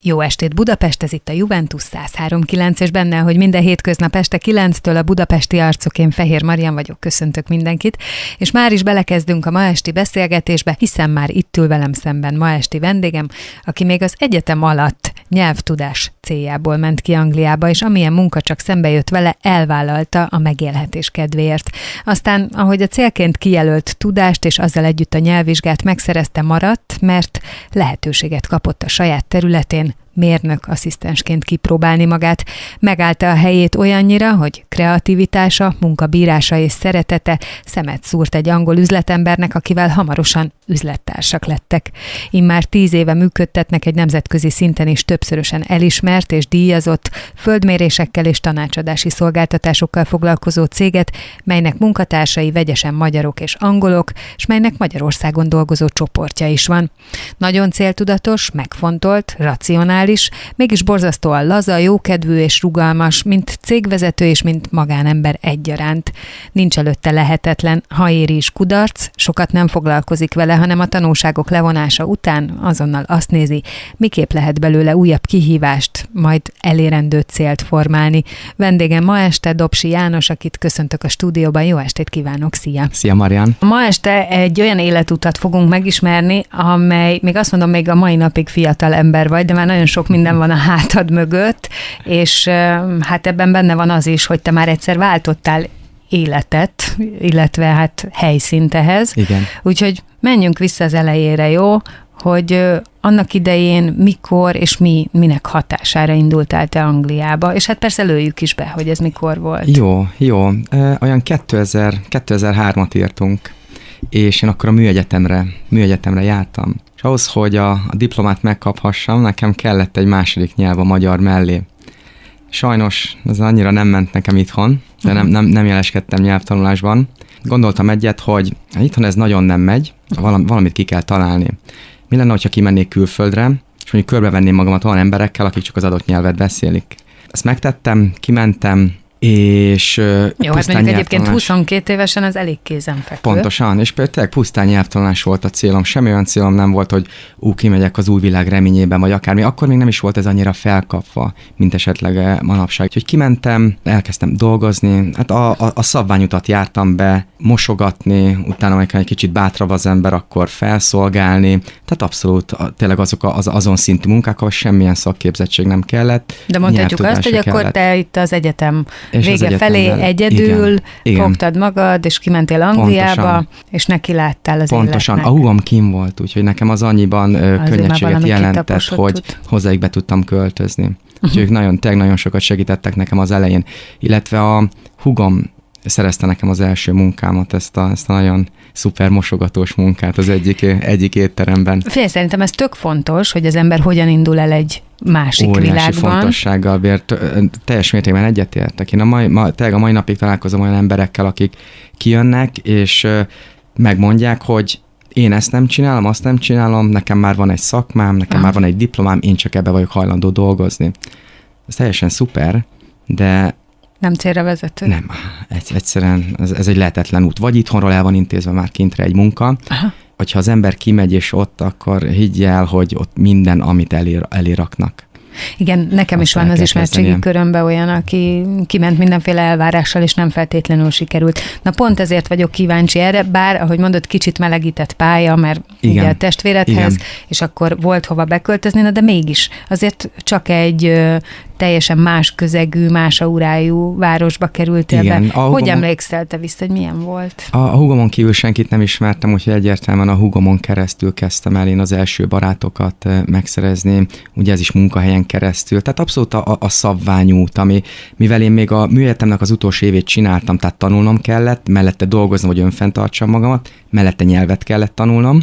Jó estét Budapest, ez itt a Juventus 103.9, és benne, hogy minden hétköznap este 9-től a budapesti arcok, én Fehér Marian vagyok, köszöntök mindenkit, és már is belekezdünk a ma esti beszélgetésbe, hiszen már itt ül velem szemben ma esti vendégem, aki még az egyetem alatt nyelvtudás céljából ment ki Angliába, és amilyen munka csak szembe jött vele, elvállalta a megélhetés kedvéért. Aztán, ahogy a célként kijelölt tudást és azzal együtt a nyelvvizsgát megszerezte, maradt, mert lehetőséget kapott a saját területén mérnök asszisztensként kipróbálni magát. Megállta a helyét olyannyira, hogy kreativitása, munkabírása és szeretete szemet szúrt egy angol üzletembernek, akivel hamarosan üzlettársak lettek. Immár 10 éve működtetnek egy nemzetközi szinten is többszörösen elismert és díjazott földmérésekkel és tanácsadási szolgáltatásokkal foglalkozó céget, melynek munkatársai vegyesen magyarok és angolok, és melynek Magyarországon dolgozó csoportja is van. Nagyon céltudatos, megfontolt, racionális, mégis borzasztóan laza, jókedvű és rugalmas, mint cégvezető és mint magánember egyaránt. Nincs előtte lehetetlen, ha éri is kudarc, sokat nem foglalkozik vele, hanem a tanulságok levonása után azonnal azt nézi, miképp lehet belőle újabb kihívást, majd elérendő célt formálni. Vendégem ma este Dobsi János, akit köszöntök a stúdióban. Jó estét kívánok, szia! Szia, Marian! Ma este egy olyan életutat fogunk megismerni, amely, még azt mondom, még a mai napig fiatal ember vagy, de már nagyon sok minden van a hátad mögött, és hát ebben benne van az is, hogy te már egyszer váltottál életet, illetve hát helyszínt ehhez. Igen. Úgyhogy menjünk vissza az elejére, jó? Hogy annak idején mikor és minek hatására indultál te Angliába, és hát persze lőjük is be, hogy ez mikor volt. Jó. Olyan 2003-at írtunk, és én akkor a műegyetemre jártam. És ahhoz, hogy a diplomát megkaphassam, nekem kellett egy második nyelv a magyar mellé. Sajnos ez annyira nem ment nekem itthon, de nem jeleskedtem nyelvtanulásban. Gondoltam egyet, hogy itthon ez nagyon nem megy, valamit ki kell találni. Mi lenne, hogyha kimennék külföldre, és mondjuk körbevenném magamat olyan emberekkel, akik csak az adott nyelvet beszélik. Ezt megtettem, kimentem, és jó, hát mondjuk egyébként 22 évesen az elég kézenfekvő. Pontosan, és például pusztán nyelvtanulás volt a célom. Semmi olyan célom nem volt, hogy kimegyek az új világ reményében, vagy akármi. Akkor még nem is volt ez annyira felkapva, mint esetleg manapság. Úgyhogy kimentem, elkezdtem dolgozni, hát a szabványutat jártam be, mosogatni, utána amikor egy kicsit bátrabb az ember, akkor felszolgálni. Tehát abszolút tényleg azon szintű munkák, ahol semmilyen szakképzettség nem kellett. De mondhatjuk azt, hogy akkor te itt az egyetem vége felé egyedül igen. Fogtad magad, és kimentél Angliába, pontosan. És neki láttál az pontosan. életnek. A húgom kim volt, úgyhogy nekem az annyiban könnyedséget jelentett, hogy hozzáig be tudtam költözni. Úgyhogy nagyon sokat segítettek nekem az elején. Illetve a húgom szerezte nekem az első munkámat, ezt a nagyon szuper mosogatós munkát az egyik étteremben. Figyelj, szerintem ez tök fontos, hogy az ember hogyan indul el egy másik óriási világban. Fontossággal, mert teljes mértékben egyetértek. Én tényleg a mai napig találkozom olyan emberekkel, akik kijönnek, és megmondják, hogy én ezt nem csinálom, azt nem csinálom, nekem már van egy szakmám, nekem már van egy diplomám, én csak ebbe vagyok hajlandó dolgozni. Ez teljesen szuper, de nem célra vezető. Nem, egyszerűen ez egy lehetetlen út. Vagy itthonról el van intézve már kintre egy munka, hogyha az ember kimegy és ott, akkor higgy el, hogy ott minden, amit eléraknak. Igen, nekem is van az ismertségi körömben olyan, aki kiment mindenféle elvárással, és nem feltétlenül sikerült. Na pont ezért vagyok kíváncsi erre, bár, ahogy mondod, kicsit melegített pálya, mert igen, ugye a testvéredhez, igen. És akkor volt hova beköltözni, de mégis azért csak egy teljesen más közegű, más aurájú városba kerültél be. Hogy emlékszel te vissza, hogy milyen volt? A húgomon kívül senkit nem ismertem, úgyhogy egyértelműen a húgomon keresztül kezdtem el én az első barátokat megszerezni, ugye ez is munkahelyen keresztül, tehát abszolút a szabványút, mivel én még a műegyetemnek az utolsó évét csináltam, tehát tanulnom kellett, mellette dolgoznom, hogy önfenntartsam magamat, mellette nyelvet kellett tanulnom,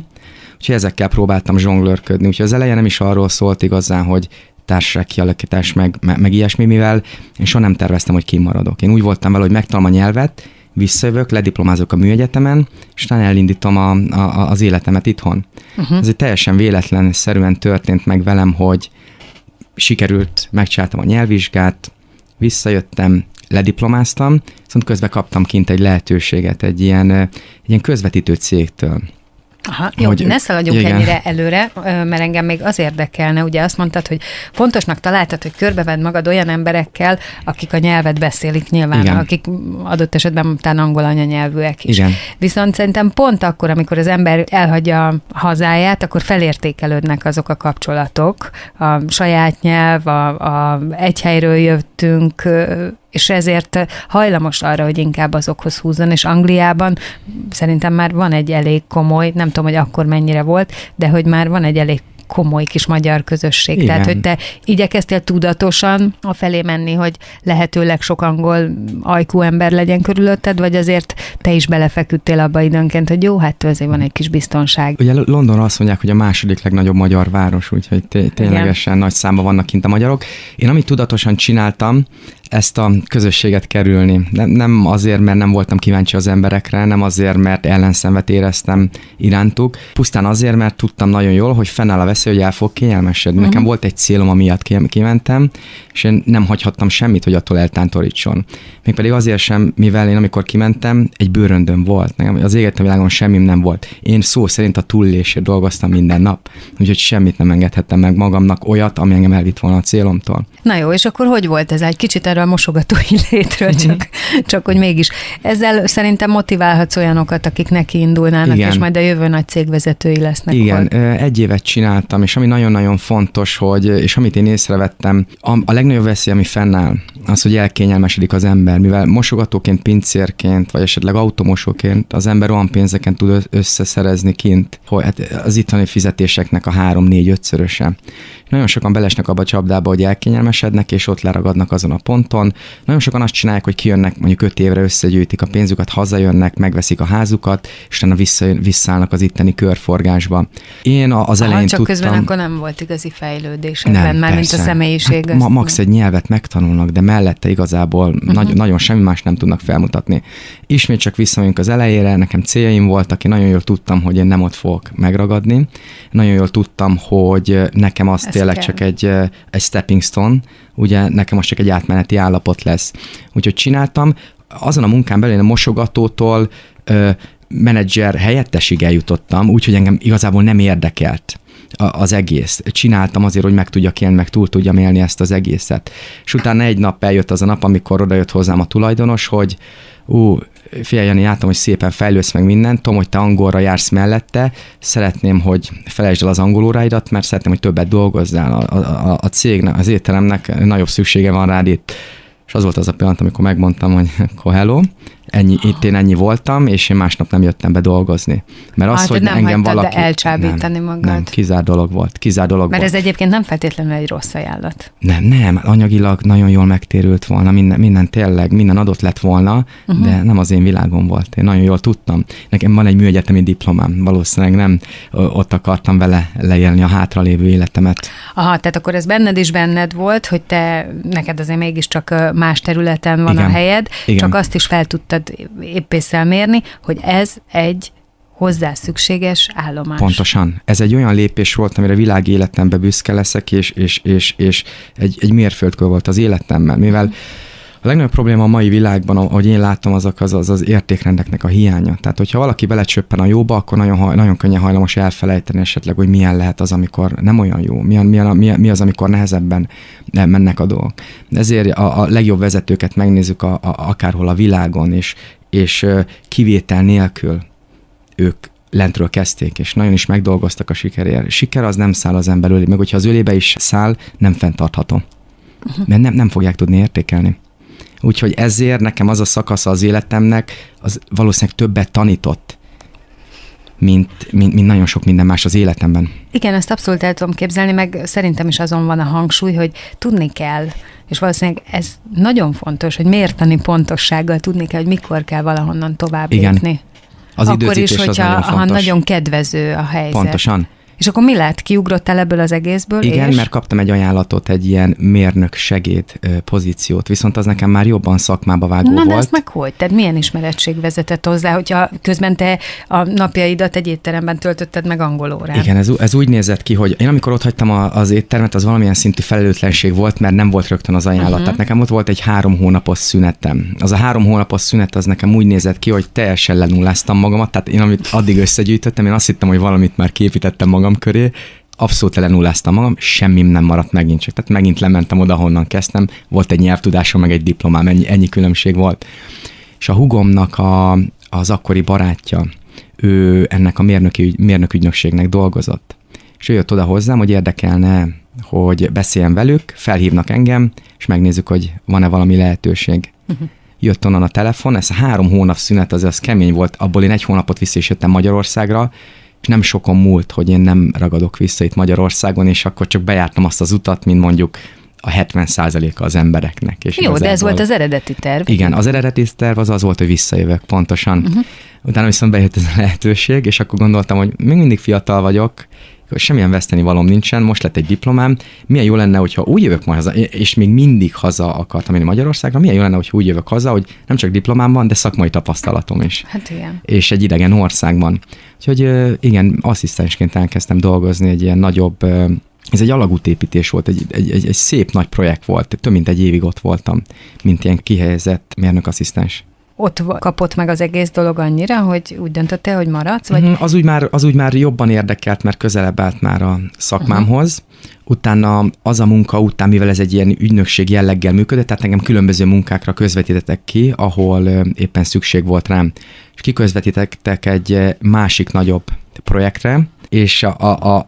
úgyhogy ezekkel próbáltam zsonglőrködni, úgyhogy az elején nem is arról szólt igazán, hogy társaság kialakítás, meg ilyesmi, mivel én soha nem terveztem, hogy kimaradok. Én úgy voltam vele, hogy megtanulom a nyelvet, visszajövök, lediplomázok a műegyetemen, és utána elindítom az életemet itthon. Ez egy teljesen véletlenszerűen történt meg velem, hogy sikerült, megcsináltam a nyelvvizsgát, visszajöttem, lediplomáztam, viszont közben kaptam kint egy lehetőséget egy ilyen közvetítő cégtől. Aha, jó, ne szaladjunk ennyire előre, mert engem még az érdekelne, ugye azt mondtad, hogy fontosnak találtad, hogy körbevedd magad olyan emberekkel, akik a nyelvet beszélik nyilván, igen. Akik adott esetben talán angol anyanyelvűek is. Igen. Viszont szerintem pont akkor, amikor az ember elhagyja a hazáját, akkor felértékelődnek azok a kapcsolatok, a saját nyelv, egy helyről jöttünk, és ezért hajlamos arra, hogy inkább azokhoz húzzon, és Angliában szerintem már van egy elég komoly, nem tudom, hogy akkor mennyire volt, de hogy már van egy elég komoly kis magyar közösség. Igen. Tehát, hogy te igyekeztél tudatosan afelé menni, hogy lehetőleg sok angol ajkú ember legyen körülötted, vagy azért te is belefeküdtél abba időnként, hogy jó, hát azért van egy kis biztonság. Ugye Londonra azt mondják, hogy a második legnagyobb magyar város, úgyhogy ténylegesen nagy számban vannak kint a magyarok. Én amit tudatosan csináltam, ezt a közösséget kerülni. Nem azért, mert nem voltam kíváncsi az emberekre, nem azért, mert ellenszenvet éreztem irántuk, pusztán azért, mert tudtam nagyon jól, hogy fennáll a veszély, hogy el fog kényelmesedni. Nekem volt egy célom, amiatt kimentem, és én nem hagyhattam semmit, hogy attól eltántorítson. Mégpedig azért sem, mivel én amikor kimentem, egy bőröndöm volt. Nekem az égett a világon semmim nem volt. Én szó szerint a túlélésért dolgoztam minden nap, úgyhogy semmit nem engedhettem meg magamnak olyat, ami engem elvitt volna a célomtól. Na jó, és akkor hogy volt ez? Egy kicsit erről a mosogatói létről, csak hogy mégis. Ezzel szerintem motiválhatsz olyanokat, akik neki indulnának, igen. És majd a jövő nagy cégvezetői lesznek. Igen, egy évet csináltam, és ami nagyon-nagyon fontos, és amit én észrevettem, a legnagyobb veszély, ami fennáll, az, hogy elkényelmesedik az ember, mivel mosogatóként, pincérként, vagy esetleg automosóként az ember olyan pénzeken tud összeszerezni kint, hogy az itteni fizetéseknek a 3-4-5-szöröse. Nagyon sokan belesnek abba a csapdába, hogy elkényelmesednek, és ott leragadnak azon a ponton. Nagyon sokan azt csinálják, hogy kijönnek, mondjuk 5 évre összegyűjtik a pénzüket, hazajönnek, megveszik a házukat, és utána visszaállnak az itteni körforgásba. Én az elején csak tudtam... közben akkor nem volt igazi fejlődés ebben, már mint a személyiség. Hát, max egy nyelvet megtanulnak, de mellette igazából nagyon semmi más nem tudnak felmutatni. Ismét csak visszamegyünk az elejére, nekem céljaim voltak, én nagyon jól tudtam, hogy én nem ott fogok megragadni. Nagyon jól tudtam, hogy nekem az tényleg csak egy stepping stone, ugye nekem most csak egy átmeneti állapot lesz. Úgyhogy csináltam, azon a munkán belül a mosogatótól menedzser helyettesig eljutottam, úgyhogy engem igazából nem érdekelt az egész. Csináltam azért, hogy meg tudjak élni, meg túl tudjam élni ezt az egészet. És utána egy nap eljött az a nap, amikor odajött hozzám a tulajdonos, hogy figyelj, Jani, látom, hogy szépen fejlődsz meg mindent, tudom, hogy te angolra jársz mellette, szeretném, hogy felejtsd el az angol óráidat, mert szeretném, hogy többet dolgozzál. A cégnek, az étteremnek nagyobb szüksége van rád itt. És az volt az a pillanat, amikor megmondtam, hogy akkor hello, itt én ennyi voltam, és én másnap nem jöttem be dolgozni. Mert az, hogy nem engem valaki... elcsábítani magad. Nem, kizár dolog volt. Mert ez egyébként nem feltétlenül egy rossz ajánlat. Nem, anyagilag nagyon jól megtérült volna, minden tényleg, minden adott lett volna, de nem az én világom volt. Én nagyon jól tudtam. Nekem van egy műegyetemi diplomám, valószínűleg nem ott akartam vele leélni a hátralévő életemet. Aha, tehát akkor ez benned volt, hogy neked azért mégiscsak más területen van a helyed, csak azt is fel tudtad éppészel mérni, hogy ez egy hozzá szükséges állomás. Pontosan. Ez egy olyan lépés volt, amire világi életemben büszke leszek, és egy mérföldkő volt az életemmel, mivel a legnagyobb probléma a mai világban, ahogy én látom, az értékrendeknek a hiánya. Tehát, hogyha valaki belecsöppen a jóba, akkor nagyon könnyen hajlamos elfelejteni esetleg, hogy milyen lehet az, amikor nem olyan jó, mi az, amikor nehezebben mennek a dolgok. Ezért a legjobb vezetőket megnézzük akárhol a világon, és kivétel nélkül ők lentről kezdték, és nagyon is megdolgoztak a sikerért. Siker az nem száll az ember ölé, meg hogyha az ölébe is száll, nem fenntartható. Mert nem fogják tudni értékelni. Úgyhogy ezért nekem az a szakasza az életemnek, az valószínűleg többet tanított, mint nagyon sok minden más az életemben. Igen, ezt abszolút el tudom képzelni, meg szerintem is azon van a hangsúly, hogy tudni kell, és valószínűleg ez nagyon fontos, hogy mértani pontossággal tudni kell, hogy mikor kell valahonnan tovább lépni. Az akkor időzítés is, hogyha az nagyon fontos. nagyon kedvező a helyzet. Pontosan. És akkor mi lett? Kiugrottál ebből az egészből? Igen, mert kaptam egy ajánlatot, egy ilyen mérnök segéd pozíciót, viszont az nekem már jobban szakmába vágó volt. De ezt meg hogy? Tehát milyen ismerettség vezetett hozzá, hogyha közben te a napjaidat egy étteremben töltötted meg angol órán? Igen, ez úgy nézett ki, hogy én amikor ott hagytam az éttermet, az valamilyen szintű felelőtlenség volt, mert nem volt rögtön az ajánlat. Tehát nekem ott volt egy 3 hónapos szünetem. Az a 3 hónapos szünet az nekem úgy nézett ki, hogy teljesen lenulláztam magamat, tehát én amit addig összegyűjtöttem, én azt hittem, hogy valamit már képítettem magam köré, abszolút lenulláztam magam, semmim nem maradt megint csak. Tehát megint lementem oda, honnan kezdtem, volt egy nyelvtudásom, meg egy diplomám, ennyi különbség volt. És a húgomnak az akkori barátja, ő ennek a mérnökügynökségnek dolgozott. És ő jött oda hozzám, hogy érdekelne, hogy beszéljen velük, felhívnak engem, és megnézzük, hogy van-e valami lehetőség. Jött onnan a telefon, ez a 3 hónap szünet, az kemény volt, abból én 1 hónapot vissza is jöttem Magyarországra, és nem sokon múlt, hogy én nem ragadok vissza itt Magyarországon, és akkor csak bejártam azt az utat, mint mondjuk a 70%-a az embereknek. És jó, de ez volt az eredeti terv. Igen, az eredeti terv az volt, hogy visszajövök pontosan. Utána viszont bejött ez a lehetőség, és akkor gondoltam, hogy még mindig fiatal vagyok, semmilyen vesztenivalóm nincsen, most lett egy diplomám, milyen jó lenne, hogyha úgy jövök majd haza, és még mindig haza akartam menni Magyarországra, milyen jó lenne, hogyha úgy jövök haza, hogy nem csak diplomám van, de szakmai tapasztalatom is. Hát igen. És egy idegen országban. Úgyhogy igen, asszisztensként elkezdtem dolgozni egy ilyen nagyobb, ez egy alagútépítés volt, egy szép nagy projekt volt, több mint egy évig ott voltam, mint ilyen kihelyezett mérnökasszisztens. Ott kapott meg az egész dolog annyira, hogy úgy döntöttél, hogy maradsz? Vagy? Az úgy már jobban érdekelt, mert közelebb állt már a szakmámhoz. Utána az a munka után, mivel ez egy ilyen ügynökség jelleggel működött, tehát engem különböző munkákra közvetítettek ki, ahol éppen szükség volt rám. És kiközvetítettek egy másik nagyobb projektre, és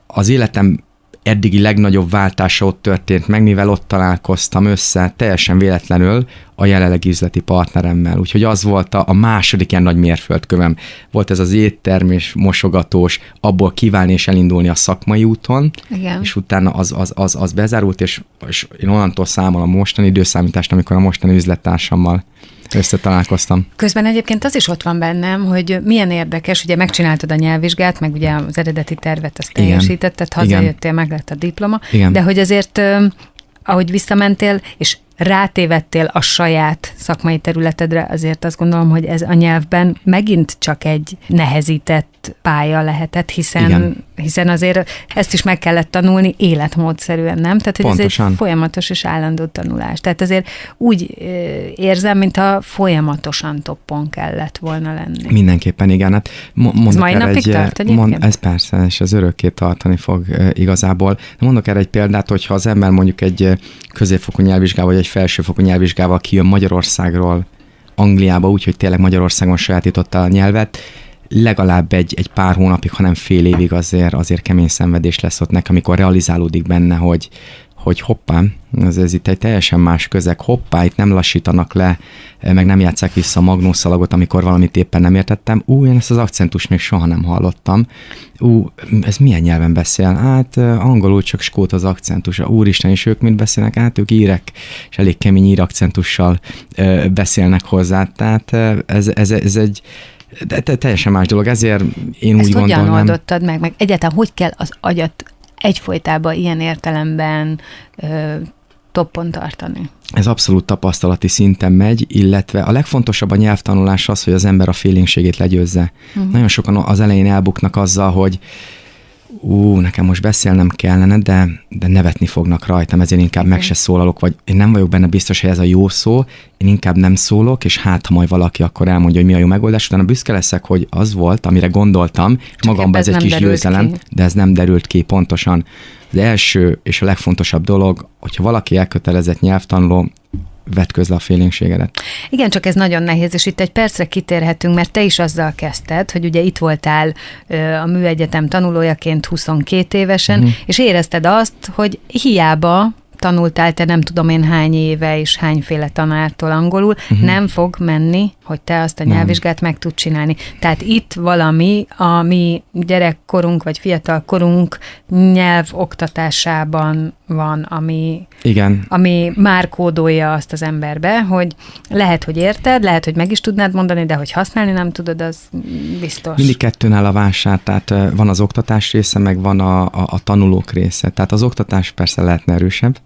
az életem eddigi legnagyobb váltása ott történt meg, mivel ott találkoztam össze teljesen véletlenül a jelenlegi üzleti partneremmel. Úgyhogy az volt a második ilyen nagy mérföldkövem. Volt ez az étterm és mosogatós, abból kiválni és elindulni a szakmai úton, igen. És utána az bezárult, és én onnantól számolom a mostani időszámítást, amikor a mostani üzlettársammal összetalálkoztam. Közben egyébként az is ott van bennem, hogy milyen érdekes, ugye megcsináltad a nyelvvizsgát, meg ugye az eredeti tervet azt teljesítetted, hazajöttél, meg lett a diploma, igen. De hogy azért, ahogy visszamentél, és rátévettél a saját szakmai területedre, azért azt gondolom, hogy ez a nyelvben megint csak egy nehezített pálya lehetett, hiszen azért ezt is meg kellett tanulni életmódszerűen, nem? Tehát, hogy pontosan. Ez egy folyamatos és állandó tanulás. Tehát azért úgy érzem, mintha folyamatosan toppon kellett volna lenni. Mindenképpen igen. Hát ez mai napig tart egyébként? Ez persze, és az örökké tartani fog igazából. Mondok erre egy példát, hogyha az ember mondjuk egy középfokú nyelvvizsgával, vagy egy felsőfokú nyelvvizsgával kijön Magyarországról Angliába, úgyhogy tényleg Magyarországon sajátította a nyelvet, legalább egy pár hónapig, hanem fél évig azért kemény szenvedés lesz ott nekem, amikor realizálódik benne, hogy hoppá, ez itt egy teljesen más közeg, hoppá, itt nem lassítanak le, meg nem játsszák vissza a magnószalagot, amikor valamit éppen nem értettem. Én ezt az akcentust még soha nem hallottam. Ez milyen nyelven beszél? Hát angolul, csak skót az akcentus. Úristen, és ők mit beszélnek? Hát ők írek, és elég kemény ír akcentussal beszélnek hozzá. Tehát ez egy teljesen más dolog, ezért én úgy gondolom. Ezt hogyan oldottad meg egyáltalán hogy kell az agyat egyfolytában ilyen értelemben toppon tartani? Ez abszolút tapasztalati szinten megy, illetve a legfontosabb a nyelvtanulás az, hogy az ember a félénkségét legyőzze. Nagyon sokan az elején elbuknak azzal, hogy nekem most beszélnem kellene, de nevetni fognak rajtam, ezért inkább meg se szólalok, vagy én nem vagyok benne biztos, hogy ez a jó szó, én inkább nem szólok, és hát, ha majd valaki akkor elmondja, hogy mi a jó megoldás, utána büszke leszek, hogy az volt, amire gondoltam, és magamban ez egy kis győzelem, de ez nem derült ki pontosan. Az első és a legfontosabb dolog, hogyha valaki elkötelezett nyelvtanuló, vedd közle a félénkségedet. Igen, csak ez nagyon nehéz, és itt egy percre kitérhetünk, mert te is azzal kezdted, hogy ugye itt voltál a műegyetem tanulójaként 22 évesen, és érezted azt, hogy hiába tanultál te nem tudom én hány éve és hányféle tanártól angolul, nem fog menni, hogy te azt a nyelvvizsgát meg tud csinálni. Tehát itt valami, a mi gyerekkorunk vagy fiatalkorunk nyelvoktatásában van, ami már kódolja azt az emberbe, hogy lehet, hogy érted, lehet, hogy meg is tudnád mondani, de hogy használni nem tudod, az biztos. Mindig kettőn áll a vásár, tehát van az oktatás része, meg van a tanulók része. Tehát az oktatás persze lehetne erősebb,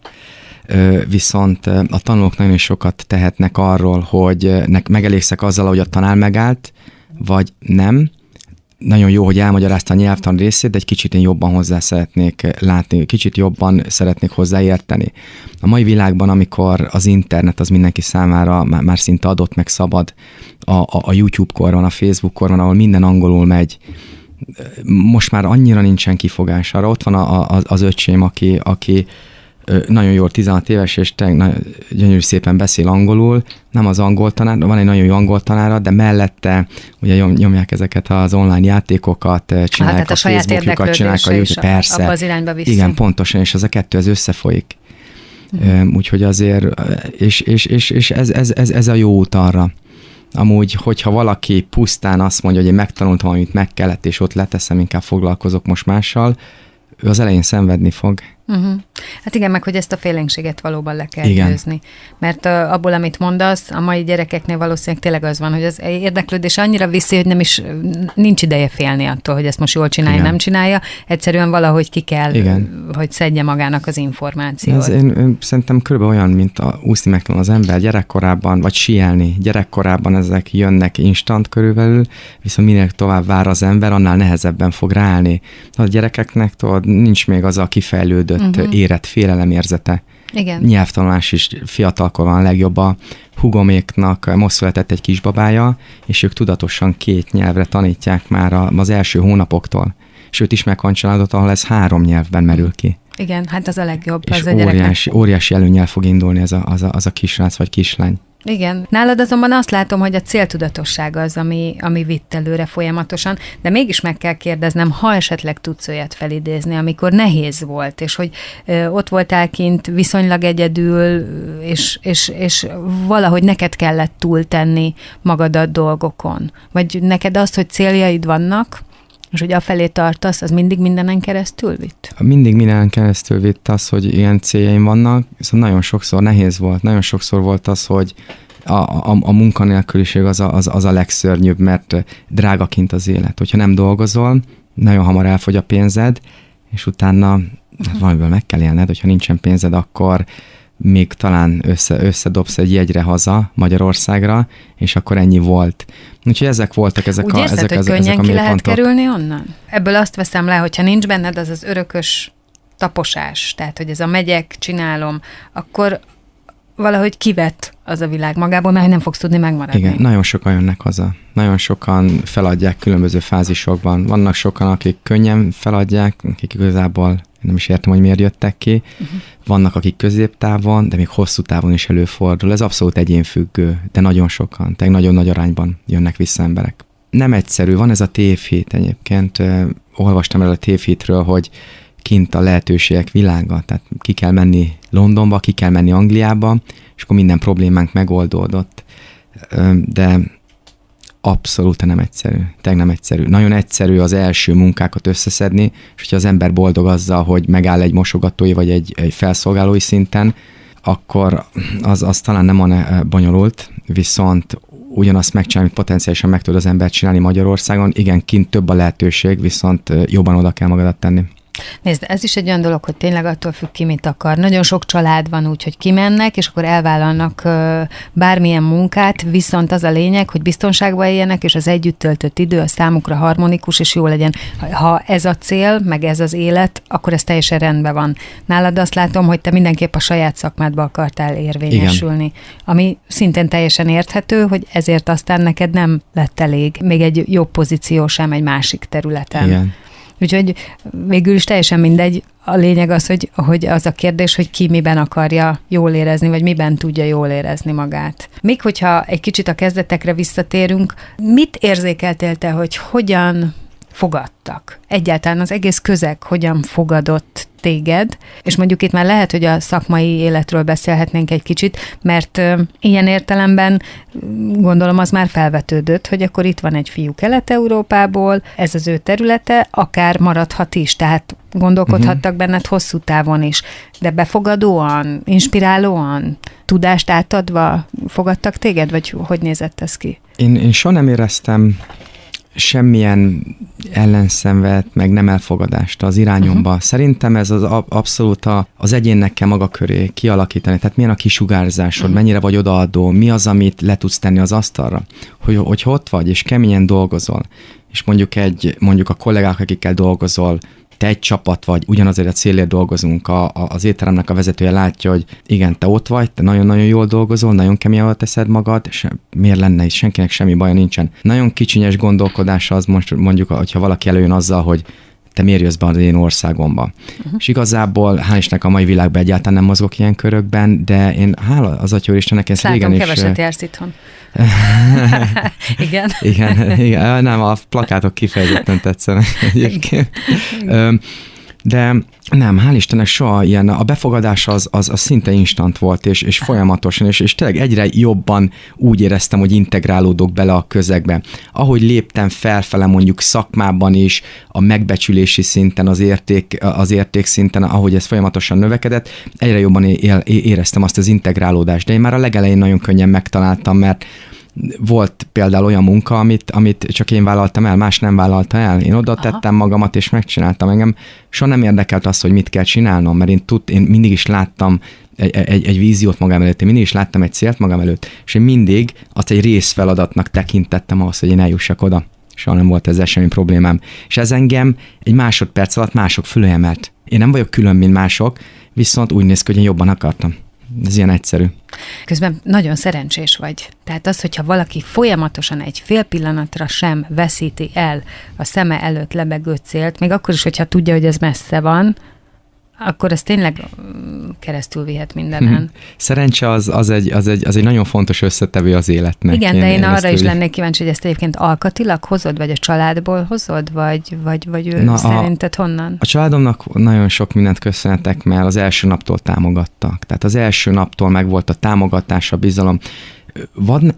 viszont a tanulók nagyon sokat tehetnek arról, hogy megelégszek azzal, hogy a tanár megállt, vagy nem. Nagyon jó, hogy elmagyarázta a nyelvtan részét, de egy kicsit én jobban hozzá szeretnék látni, kicsit jobban szeretnék hozzáérteni. A mai világban, amikor az internet az mindenki számára már szinte adott, meg szabad, a YouTube-kor van, a Facebook-kor van, ahol minden angolul megy, most már annyira nincsen kifogás arra. Ott van az öcsém, aki nagyon jól 16 éves, és gyönyörű szépen beszél angolul, nem az angol tanár, van egy nagyon jó angol tanára, de mellette ugye nyomják ezeket az online játékokat, csinálják a Facebookjukat, csinálják a YouTube, persze. Abba az irányba viszi. Igen, pontosan, és ez a kettő, ez összefolyik. Úgyhogy azért, és ez a jó út arra. Amúgy, hogyha valaki pusztán azt mondja, hogy én megtanultam, amit meg kellett, és ott leteszem, inkább foglalkozok most mással, ő az elején szenvedni fog. Hát igen, meg hogy ezt a félénkséget valóban le kell győzni. Mert abból, amit mondasz, a mai gyerekeknél valószínűleg tényleg az van, hogy az érdeklődés annyira viszi, hogy nincs ideje félni attól, hogy ezt most jól csinálja, nem csinálja. Egyszerűen valahogy ki kell, hogy szedje magának az információt. Ez én szerintem körülbelül olyan, mint úszni megtanul az ember gyerekkorában, vagy síelni. Gyerekkorában ezek jönnek instant körülbelül, viszont minél tovább vár az ember, annál nehezebben fog ráállni. A gyerekeknek nincs még az a kifejlődött érett félelemérzete. Igen. Nyelvtanulás is fiatalkor van a legjobb. A hugoméknak most született egy kisbabája, és ők tudatosan 2 nyelvre tanítják már az első hónapoktól. Sőt, ismerkancsaládot, ahol ez 3 nyelvben merül ki. Igen, hát az a legjobb. És az óriási előnnyel fog indulni ez a kisrác vagy kislány. Igen. Nálad azonban azt látom, hogy a céltudatosság az, ami vitt előre folyamatosan, de mégis meg kell kérdeznem, ha esetleg tudsz olyat felidézni, amikor nehéz volt, és hogy ott voltál kint viszonylag egyedül, és valahogy neked kellett túltenni magadat dolgokon. Vagy neked azt, hogy céljaid vannak, és hogy afelé tartasz, az mindig mindenen keresztül vitt? Mindig mindenen keresztül vitt az, hogy ilyen céljaim vannak, viszont nagyon sokszor nehéz volt. Nagyon sokszor volt az, hogy a munkanélküliség az a legszörnyűbb, mert drága kint az élet. Hogyha nem dolgozol, nagyon hamar elfogy a pénzed, és utána valamiből meg kell élned, hogyha nincsen pénzed, akkor még talán összedobsz egy jegyre haza Magyarországra, és akkor ennyi volt. Úgyhogy ezek voltak ezek úgy érzed, hogy könnyen ki lehet kerülni onnan? Ebből azt veszem le, hogyha nincs benned az örökös taposás, tehát hogy ez a megyek, csinálom, akkor valahogy kivet az a világ magából, mert nem fogsz tudni megmaradni. Igen, nagyon sokan jönnek haza. Nagyon sokan feladják különböző fázisokban. Vannak sokan, akik könnyen feladják, akik igazából nem is értem, hogy miért jöttek ki. Vannak, akik középtávon, de még hosszú távon is előfordul. Ez abszolút egyénfüggő, de nagyon sokan, tehát nagyon nagy arányban jönnek vissza emberek. Nem egyszerű, van ez a tévhit egyébként. Olvastam el a tévhitről, hogy kint a lehetőségek világa, tehát ki kell menni Londonba, ki kell menni Angliába, és akkor minden problémánk megoldódott. De abszolút nem egyszerű. Tényleg nem egyszerű. Nagyon egyszerű az első munkákat összeszedni, és hogyha az ember boldog azzal, hogy megáll egy mosogatói vagy egy felszolgálói szinten, akkor az talán nem olyan bonyolult, viszont ugyanazt megcsinálni, amit potenciálisan meg tud az ember csinálni Magyarországon. Igen, kint több a lehetőség, viszont jobban oda kell magadat tenni. Nézd, ez is egy olyan dolog, hogy tényleg attól függ ki, mit akar. Nagyon sok család van úgy, hogy kimennek, és akkor elvállalnak bármilyen munkát, viszont az a lényeg, hogy biztonságban éljenek, és az együtt töltött idő a számukra harmonikus, és jó legyen. Ha ez a cél, meg ez az élet, akkor ez teljesen rendben van. Nálad azt látom, hogy te mindenképp a saját szakmádba akartál érvényesülni. Igen. Ami szintén teljesen érthető, hogy ezért aztán neked nem lett elég még egy jobb pozíció sem egy másik területen. Igen. Úgyhogy végül is teljesen mindegy. A lényeg az, hogy az a kérdés, hogy ki miben akarja jól érezni, vagy miben tudja jól érezni magát. Még hogyha egy kicsit a kezdetekre visszatérünk, mit érzékeltél te, hogy hogyan fogadtak? Egyáltalán az egész közeg hogyan fogadott téged, és mondjuk itt már lehet, hogy a szakmai életről beszélhetnénk egy kicsit, mert ilyen értelemben gondolom az már felvetődött, hogy akkor itt van egy fiú Kelet-Európából, ez az ő területe, akár maradhat is, tehát gondolkodhattak benned hosszú távon is, de befogadóan, inspirálóan, tudást átadva fogadtak téged, vagy hogy nézett ez ki? Én soha nem éreztem semmilyen ellenszenvet, meg nem elfogadást az irányomba. Szerintem ez az abszolút az egyénnek kell maga köré kialakítani. Tehát milyen a kisugárzásod, mennyire vagy odaadó, mi az, amit le tudsz tenni az asztalra, hogy ott vagy, és keményen dolgozol. És mondjuk a kollégák, akikkel dolgozol, te egy csapat vagy, ugyanazért a célért dolgozunk, az étteremnek a vezetője látja, hogy igen, te ott vagy, te nagyon-nagyon jól dolgozol, nagyon keményen teszed magad, és miért lenne itt, senkinek semmi baja nincsen. Nagyon kicsinyes gondolkodása az most mondjuk, hogyha valaki előjön azzal, hogy te miért jössz be az én országomba. És igazából, hál' Istennek a mai világban egyáltalán nem mozgok ilyen körökben, de én hála az Atya Úristennek ezt régen is... keveset jársz itthon. Igen. Igen. Nem, a plakátok kifejezetten tetszenek egyébként. De nem, hál' Istennek soha ilyen, a befogadás az szinte instant volt, és folyamatosan, és tényleg egyre jobban úgy éreztem, hogy integrálódok bele a közegbe. Ahogy léptem felfele mondjuk szakmában is, a megbecsülési szinten, az érték szinten, ahogy ez folyamatosan növekedett, egyre jobban éreztem azt az integrálódást, de én már a legelején nagyon könnyen megtaláltam, mert volt például olyan munka, amit csak én vállaltam el, más nem vállalta el. Én oda tettem magamat, és megcsináltam. Engem soha nem érdekelt az, hogy mit kell csinálnom, mert én mindig is láttam egy víziót magam előtt, én mindig is láttam egy célt magam előtt, és én mindig azt egy részfeladatnak tekintettem ahhoz, hogy én eljussak oda. Soha nem volt ezzel semmi problémám. És ez engem egy másodperc alatt mások fölé emelt. Én nem vagyok külön, mint mások, viszont úgy néz ki, hogy én jobban akartam. Ez ilyen egyszerű. Közben nagyon szerencsés vagy. Tehát az, hogyha valaki folyamatosan egy fél pillanatra sem veszíti el a szeme előtt lebegő célt, még akkor is, hogyha tudja, hogy ez messze van, akkor ez tényleg keresztül vihet mindenen. Szerencse az egy nagyon fontos összetevő az életnek. Igen, de én arra is lennék kíváncsi, hogy ezt egyébként alkatilag hozod, vagy a családból hozod, vagy szerinted honnan? A családomnak nagyon sok mindent köszönhetek, mert az első naptól támogattak. Tehát az első naptól megvolt a támogatás, a bizalom.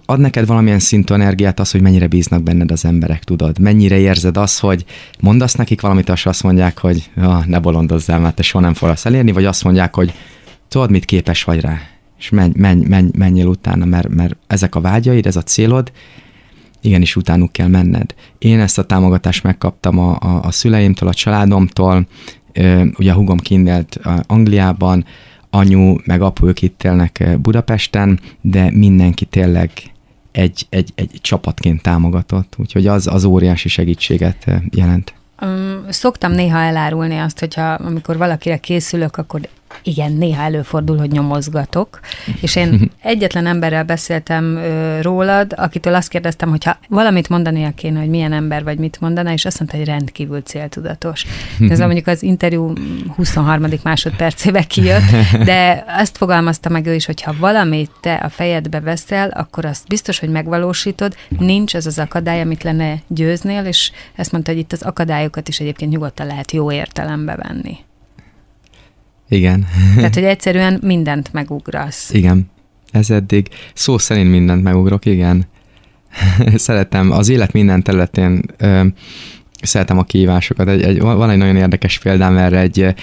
Ad neked valamilyen szintű energiát az, hogy mennyire bíznak benned az emberek, tudod? Mennyire érzed azt, hogy mondasz nekik valamit, és azt mondják, hogy ne bolondozzál, mert te soha nem fogsz elérni, vagy azt mondják, hogy tudod, mit képes vagy rá, és menjél utána, mert ezek a vágyaid, ez a célod, igenis utánuk kell menned. Én ezt a támogatást megkaptam a szüleimtől, a családomtól, ugye a húgom kindelt Angliában, anyu meg apu, ők itt élnek Budapesten, de mindenki tényleg egy csapatként támogatott, úgyhogy az óriási segítséget jelent. Szoktam néha elárulni azt, hogyha amikor valakire készülök, akkor igen, néha előfordul, hogy nyomozgatok, és én egyetlen emberrel beszéltem rólad, akitől azt kérdeztem, hogyha valamit mondania kéne, hogy milyen ember vagy, mit mondaná, és azt mondta, hogy rendkívül céltudatos. Ez mondjuk az interjú 23. másodpercébe kijött, de azt fogalmazta meg ő is, hogy ha valamit te a fejedbe veszel, akkor azt biztos, hogy megvalósítod, nincs az az akadály, amit lenne győznél, és ezt mondta, hogy itt az akadályokat is egyébként nyugodtan lehet jó értelembe venni. Igen. Tehát, hogy egyszerűen mindent megugrasz. Igen. Ez eddig szó szerint mindent megugrok, igen. Szeretem, az élet minden területén szeretem a kihívásokat. Van egy nagyon érdekes példám erre,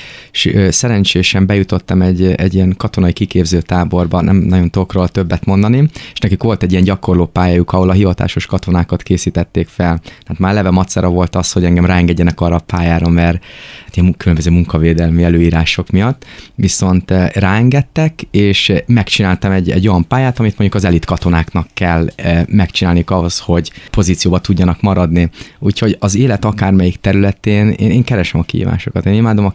szerencsésen bejutottam egy ilyen katonai kiképző táborba, nem nagyon tudok róla többet mondani, és nekik volt egy ilyen gyakorló pályájuk, ahol a hivatásos katonákat készítették fel. Hát már eleve macera volt az, hogy engem ráengedjenek arra a pályára, mert ilyen különböző munkavédelmi előírások miatt, viszont ráengedtek, és megcsináltam egy olyan pályát, amit mondjuk az elit katonáknak kell megcsinálni ahhoz, hogy pozícióba tudjanak maradni. Úgyhogy az élet akármelyik területén én keresem a kihívásokat, én imádom a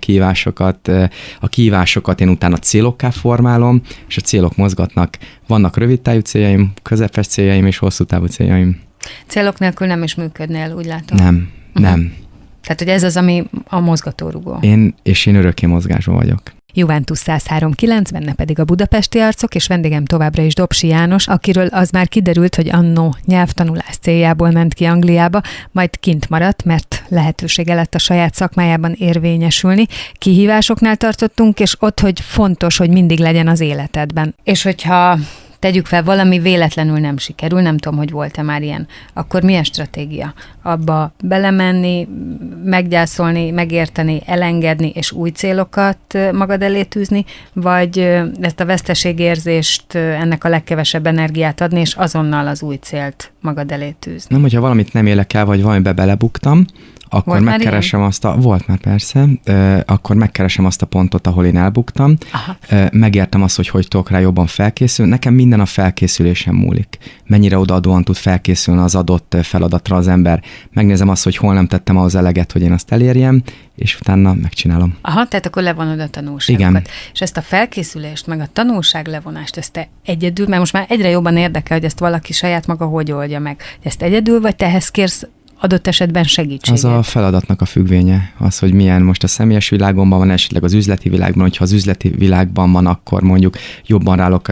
kihívásokat én utána célokká formálom, és a célok mozgatnak. Vannak rövid távú céljaim, közepes céljaim és hosszú távú céljaim. Célok nélkül nem is működnél, úgy látom. Nem. Tehát, hogy ez az, ami a mozgatórugó. Én örökké mozgásban vagyok. Juventus 103-9, benne pedig a budapesti arcok, és vendégem továbbra is Dobsi János, akiről az már kiderült, hogy annó nyelvtanulás céljából ment ki Angliába, majd kint maradt, mert lehetősége lett a saját szakmájában érvényesülni. Kihívásoknál tartottunk, és ott, hogy fontos, hogy mindig legyen az életedben. És hogyha tegyük fel, valami véletlenül nem sikerül, nem tudom, hogy volt-e már ilyen, akkor milyen stratégia? Abba belemenni, meggyászolni, megérteni, elengedni, és új célokat magad elé tűzni, vagy ezt a veszteségérzést, ennek a legkevesebb energiát adni, és azonnal az új célt magad elé tűzni? Nem, hogyha valamit nem élek el, vagy valamibe belebuktam, akkor volt megkeresem volt már persze, akkor megkeresem azt a pontot, ahol én elbuktam, megértem azt, hogy tudok rá jobban felkészülni. Nekem minden a felkészülésen múlik. Mennyire odaadóan tud felkészülni az adott feladatra az ember. Megnézem azt, hogy hol nem tettem ahhoz eleget, hogy én azt elérjem, és utána megcsinálom. Aha, tehát akkor levonod a tanulságokat. Igen. És ezt a felkészülést, meg a tanulság levonást, ezt te egyedül, mert most már egyre jobban érdekel, hogy ezt valaki saját maga hogy oldja meg. Ezt egyedül, vagy te ehhez kérsz adott esetben segítséget? Az a feladatnak a függvénye, az, hogy milyen most a személyes világomban van, esetleg az üzleti világban, hogyha az üzleti világban van, akkor mondjuk jobban rálok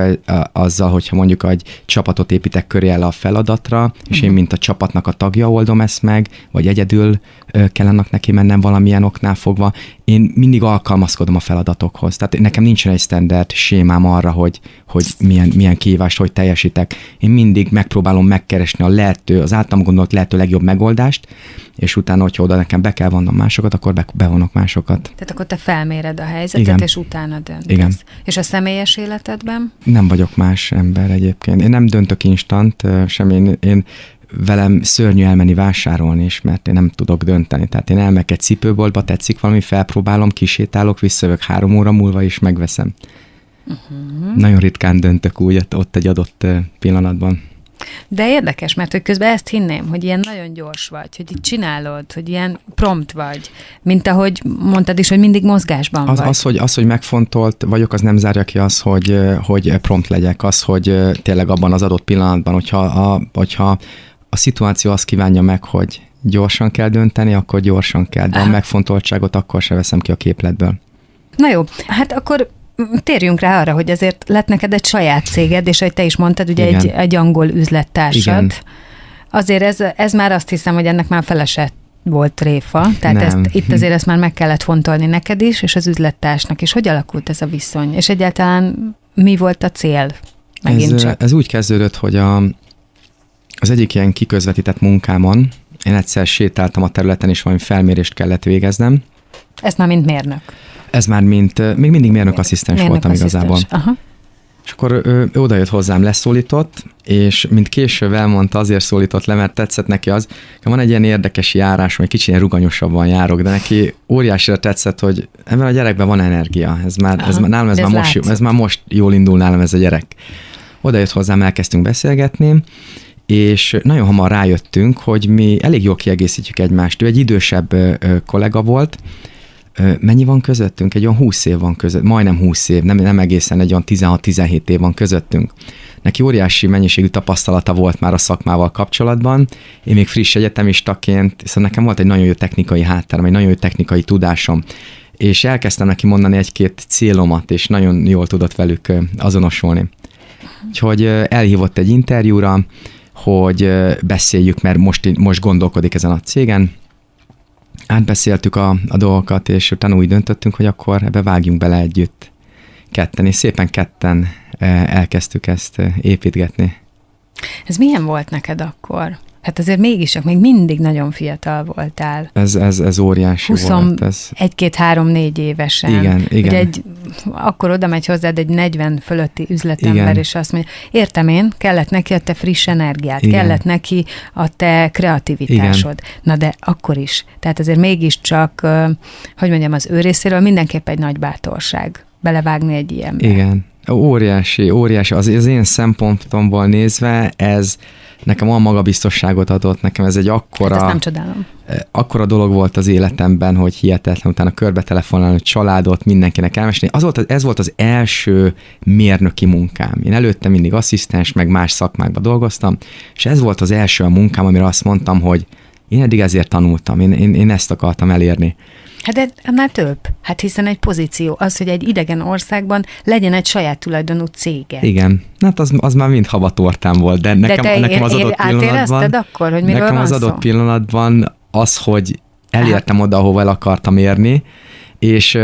azzal, hogyha mondjuk egy csapatot építek köré el a feladatra, és én, mint a csapatnak a tagja oldom ezt meg, vagy egyedül kell annak neki mennem valamilyen oknál fogva. Én mindig alkalmazkodom a feladatokhoz. Tehát nekem nincsen egy standard sémám arra, hogy milyen kihívást, hogy teljesítek. Én mindig megpróbálom megkeresni az általam gondolt lehető legjobb megoldást, és utána, hogyha oda nekem be kell vonnom másokat, akkor bevonok másokat. Tehát akkor te felméred a helyzetet, igen, és utána döntesz. Igen. És a személyes életedben? Nem vagyok más ember egyébként. Én nem döntök instant, sem én velem szörnyű elmenni vásárolni is, mert én nem tudok dönteni. Tehát én elmegyek egy cipőboltba, tetszik valami, felpróbálom, kisétálok, visszajövök 3 óra múlva is megveszem. Nagyon ritkán döntök úgy ott egy adott pillanatban. De érdekes, mert hogy közben ezt hinném, hogy ilyen nagyon gyors vagy, hogy itt csinálod, hogy ilyen prompt vagy, mint ahogy mondtad is, hogy mindig mozgásban vagy. Az, hogy megfontolt vagyok, az nem zárja ki az, hogy prompt legyek, az, hogy tényleg abban az adott pillanatban, hogyha a szituáció azt kívánja meg, hogy gyorsan kell dönteni, akkor gyorsan kell, de a megfontoltságot akkor se veszem ki a képletből. Na jó, hát akkor térjünk rá arra, hogy azért lett neked egy saját céged, és ahogy te is mondtad, ugye egy angol üzlettársad. Igen. Azért ez már azt hiszem, hogy ennek már felesett volt tréfa, tehát itt azért ezt már meg kellett fontolni neked is, és az üzlettársnak is. Hogy alakult ez a viszony? És egyáltalán mi volt a cél? Ez úgy kezdődött, hogy az egyik ilyen kiközvetített munkámon én egyszer sétáltam a területen, és valami felmérést kellett végeznem. Ezt már mint mérnök? Ez már még mindig mérnökasszisztens voltam igazából. Aha. És akkor ő odajött hozzám, leszólított, és mint később elmondta, azért szólított le, mert tetszett neki az, hogy van egy ilyen érdekes járásom, egy kicsit ilyen ruganyosabban járok, de neki óriásira tetszett, hogy ebben a gyerekben van energia. Ez már most jól indul nálam ez a gyerek. Odajött hozzám, elkezdtünk beszélgetni, és nagyon hamar rájöttünk, hogy mi elég jól kiegészítjük egymást. Ő egy idősebb kollega volt. Mennyi van közöttünk? Egy olyan 20 év van között, majdnem 20 év, nem egészen, egy olyan 16-17 év van közöttünk. Neki óriási mennyiségű tapasztalata volt már a szakmával kapcsolatban. Én még friss egyetemistaként, szóval nekem volt egy nagyon jó technikai hátterem, egy nagyon jó technikai tudásom. És elkezdtem neki mondani egy-két célomat, és nagyon jól tudott velük azonosulni. Úgyhogy elhívott egy interjúra, hogy beszéljük, mert most gondolkodik ezen a cégen. Átbeszéltük a dolgokat, és utána úgy döntöttünk, hogy akkor ebbe vágjunk bele együtt ketten, és szépen ketten elkezdtük ezt építgetni. Ez milyen volt neked akkor? Hát azért mégis, még mindig nagyon fiatal voltál. Ez óriási volt. 21-2-3-4 évesen. Igen. Ugye akkor oda megy hozzád egy 40 fölötti üzletember, igen, és azt mondja, értem én, kellett neki a te friss energiát, igen, kellett neki a te kreativitásod. Igen. Na de akkor is. Tehát azért mégiscsak, hogy mondjam, az ő részéről mindenképp egy nagy bátorság belevágni egy ilyenbe. Igen. Óriási. Az én szempontomból nézve ez nekem olyan magabiztosságot adott, nekem ez egy akkora... Hát ezt nem csodálom. Akkora dolog volt az életemben, hogy hihetetlen, utána körbe telefonálni, családot, mindenkinek elmesélni. Ez volt az első mérnöki munkám. Én előtte mindig asszisztens, meg más szakmákban dolgoztam, és ez volt az első munkám, amire azt mondtam, hogy én eddig ezért tanultam, én ezt akartam elérni. Hát de annál több. Hát hiszen egy pozíció, az, hogy egy idegen országban legyen egy saját tulajdonú cége. Igen. Hát az már mind havatortám volt, de nekem az adott pillanatban... akkor, hogy miről nekem van az adott szó? pillanatban az, hogy elértem oda, ahova el akartam érni, és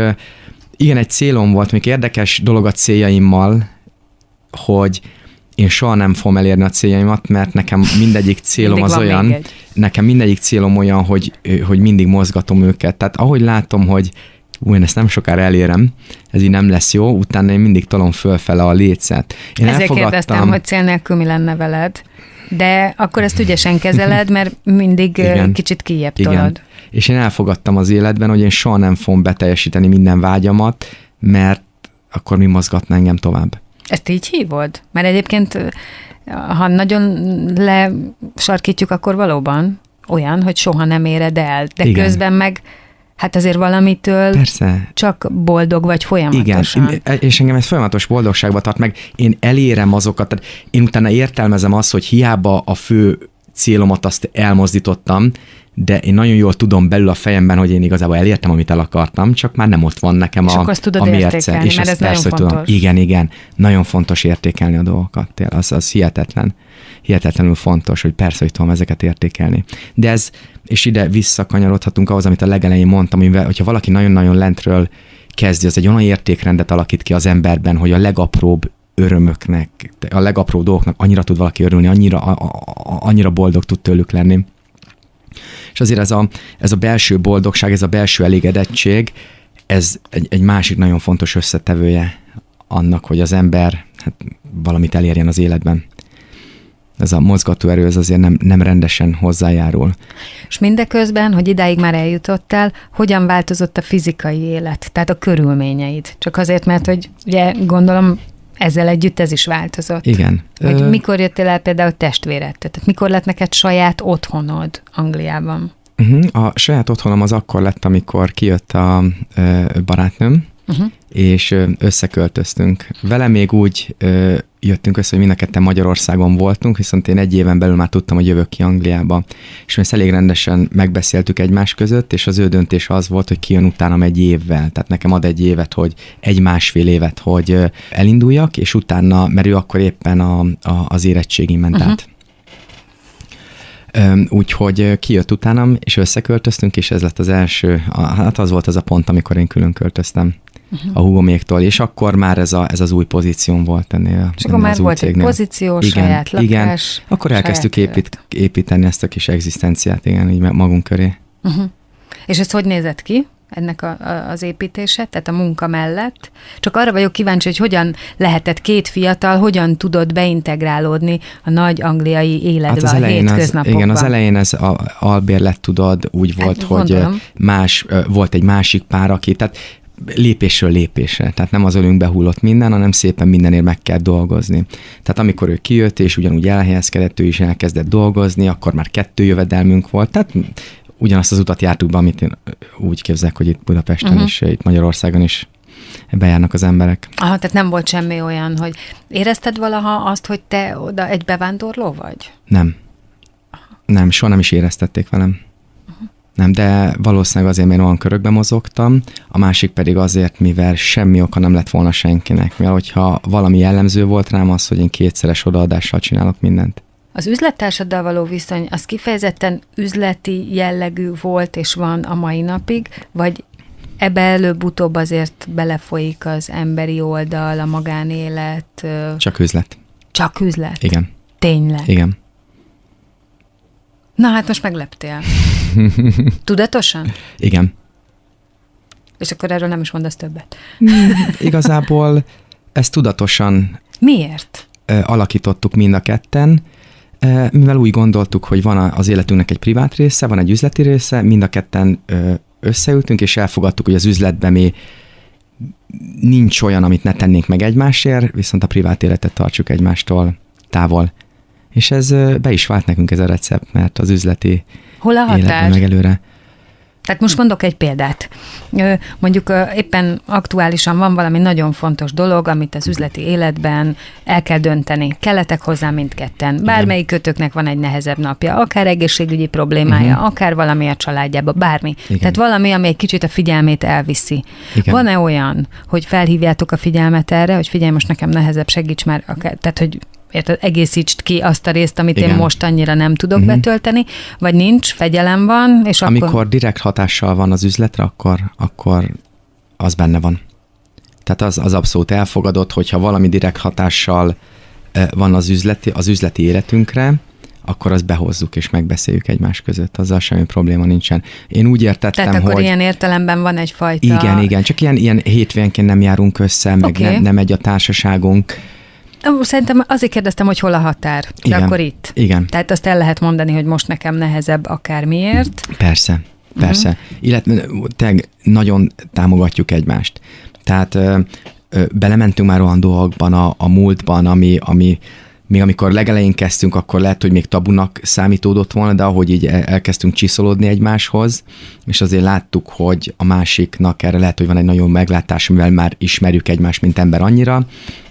igen, egy célom volt, még érdekes dolog a céljaimmal, hogy én soha nem fogom elérni a céljaimat, mert nekem mindegyik célom az olyan, nekem mindegyik célom olyan, hogy mindig mozgatom őket. Tehát ahogy látom, hogy én ezt nem sokára elérem, ez így nem lesz jó, utána én mindig tolom fölfele a lécet. Ezért kérdeztem, hogy cél nélkül mi lenne veled. De akkor ezt ügyesen kezeled, mert mindig kicsit kijjebb tolod. Igen. És én elfogadtam az életben, hogy én soha nem fogom beteljesíteni minden vágyamat, mert akkor mi mozgatna engem tovább. Ezt így hívod? Mert egyébként, ha nagyon lesarkítjuk, akkor valóban olyan, hogy soha nem éred el. De igen. Közben meg hát azért valamitől persze. Csak boldog vagy folyamatosan. Igen, és engem ez folyamatos boldogságba tart meg. Én elérem azokat, tehát én utána értelmezem azt, hogy hiába a fő célomat azt elmozdítottam, de én nagyon jól tudom belül a fejemben, hogy én igazából elértem, amit el akartam, csak már nem ott van nekem és a mérce. És mert ez nagyon fontos. Tudom. Igen, nagyon fontos értékelni a dolgokat. Az hihetetlenül fontos, hogy persze, hogy tudom ezeket értékelni. De ez, és ide visszakanyarodhatunk ahhoz, amit a legelején mondtam, hogyha valaki nagyon-nagyon lentről kezdi, az egy olyan értékrendet alakít ki az emberben, hogy a legapróbb örömöknek, a legapróbb dolgoknak annyira tud valaki örülni, annyira boldog tud tőlük lenni. És azért ez a belső boldogság, ez a belső elégedettség, ez egy másik nagyon fontos összetevője annak, hogy az ember valamit elérjen az életben. Ez a mozgatóerő, ez azért nem rendesen hozzájárul. És mindeközben, hogy idáig már eljutottál, hogyan változott a fizikai élet, tehát a körülményeid? Csak azért, mert hogy ugye gondolom, ezzel együtt ez is változott. Igen. Hogy mikor jöttél el például testvéred? Tehát mikor lett neked saját otthonod Angliában? A saját otthonom az akkor lett, amikor kijött a barátnőm, és összeköltöztünk. Vele még úgy jöttünk össze, hogy mind a ketten Magyarországon voltunk, viszont én egy éven belül már tudtam, hogy jövök ki Angliába. És mi ezt elég rendesen megbeszéltük egymás között, és az ő döntés az volt, hogy kijön utánam egy évvel. Tehát nekem ad egy évet, hogy egy-másfél évet, hogy elinduljak, és utána, mert ő akkor éppen az érettségi ment át. Úgyhogy kijött utánam, és összeköltöztünk, és ez lett az első, az volt az a pont, amikor én külön költöztem a húgoméktól, és akkor már ez az új pozícióm volt ennél. És akkor már volt egy pozíció, saját lakás. Igen, akkor elkezdtük építeni ezt a kis egzisztenciát, igen, így magunk köré. És ez hogy nézett ki? Ennek az építése, tehát a munka mellett. Csak arra vagyok kíváncsi, hogy hogyan lehetett két fiatal, hogyan tudod beintegrálódni a nagy angliai életbe, a hétköznapokban. Igen, az elején ez albérlet, tudod, úgy volt, hogy volt egy másik pár, aki, tehát lépésről lépésre, tehát nem az ölünkbe hullott minden, hanem szépen mindenért meg kell dolgozni. Tehát amikor ő kijött, és ugyanúgy elhelyezkedett, ő is elkezdett dolgozni, akkor már 2 jövedelmünk volt, tehát ugyanazt az utat jártuk be, amit én úgy képzelek, hogy itt Budapesten és itt Magyarországon is bejárnak az emberek. Aha, tehát nem volt semmi olyan, hogy érezted valaha azt, hogy te oda egy bevándorló vagy? Nem, soha nem is éreztették velem. Nem, de valószínűleg azért, mert olyan körökben mozogtam, a másik pedig azért, mivel semmi oka nem lett volna senkinek, mivel hogyha valami jellemző volt rám az, hogy én 2-szeres odaadással csinálok mindent. Az üzlettársaddal való viszony, az kifejezetten üzleti jellegű volt és van a mai napig, vagy ebbe előbb-utóbb azért belefolyik az emberi oldal, a magánélet? Csak üzlet. Csak üzlet? Igen. Tényleg? Igen. Na hát most megleptél. Tudatosan? Igen. És akkor erről nem is mondasz többet. Igazából ezt tudatosan... Miért? Alakítottuk mind a ketten, mivel úgy gondoltuk, hogy van az életünknek egy privát része, van egy üzleti része, mind a ketten összeültünk, és elfogadtuk, hogy az üzletben mi nincs olyan, amit ne tennénk meg egymásért, viszont a privát életet tartsuk egymástól távol. És ez be is vált nekünk ez a recept, mert az üzleti hol a határ? Életben meg előre. Tehát most mondok egy példát. Mondjuk éppen aktuálisan van valami nagyon fontos dolog, amit az üzleti életben el kell dönteni. Kelletek hozzá mindketten. Bármelyik kötöknek van egy nehezebb napja, akár egészségügyi problémája, akár valami a családjába, bármi. Igen. Tehát valami, ami egy kicsit a figyelmét elviszi. Igen. Van-e olyan, hogy felhívjátok a figyelmet erre, hogy figyelj, most nekem nehezebb, segíts már, tehát hogy érted, egészítsd ki azt a részt, amit én most annyira nem tudok betölteni, vagy nincs, fegyelem van, és akkor... Amikor direkt hatással van az üzletre, akkor az benne van. Tehát az abszolút elfogadott, hogyha valami direkt hatással van az üzleti életünkre, akkor azt behozzuk és megbeszéljük egymás között. Azzal semmi probléma nincsen. Én úgy értettem, tehát akkor hogy... ilyen értelemben van egyfajta... Igen, csak ilyen hétvénként nem járunk össze, meg nem megy a társaságunk. Szerintem azért kérdeztem, hogy hol a határ. De igen, akkor itt. Igen. Tehát azt el lehet mondani, hogy most nekem nehezebb akármiért. Persze. Illetve nagyon támogatjuk egymást. Tehát belementünk már olyan dolgokban a múltban, ami még amikor legelején kezdtünk, akkor lehet, hogy még tabunak számítódott volna, de ahogy így elkezdtünk csiszolódni egymáshoz, és azért láttuk, hogy a másiknak erre lehet, hogy van egy nagyon meglátás, mivel már ismerjük egymást, mint ember annyira,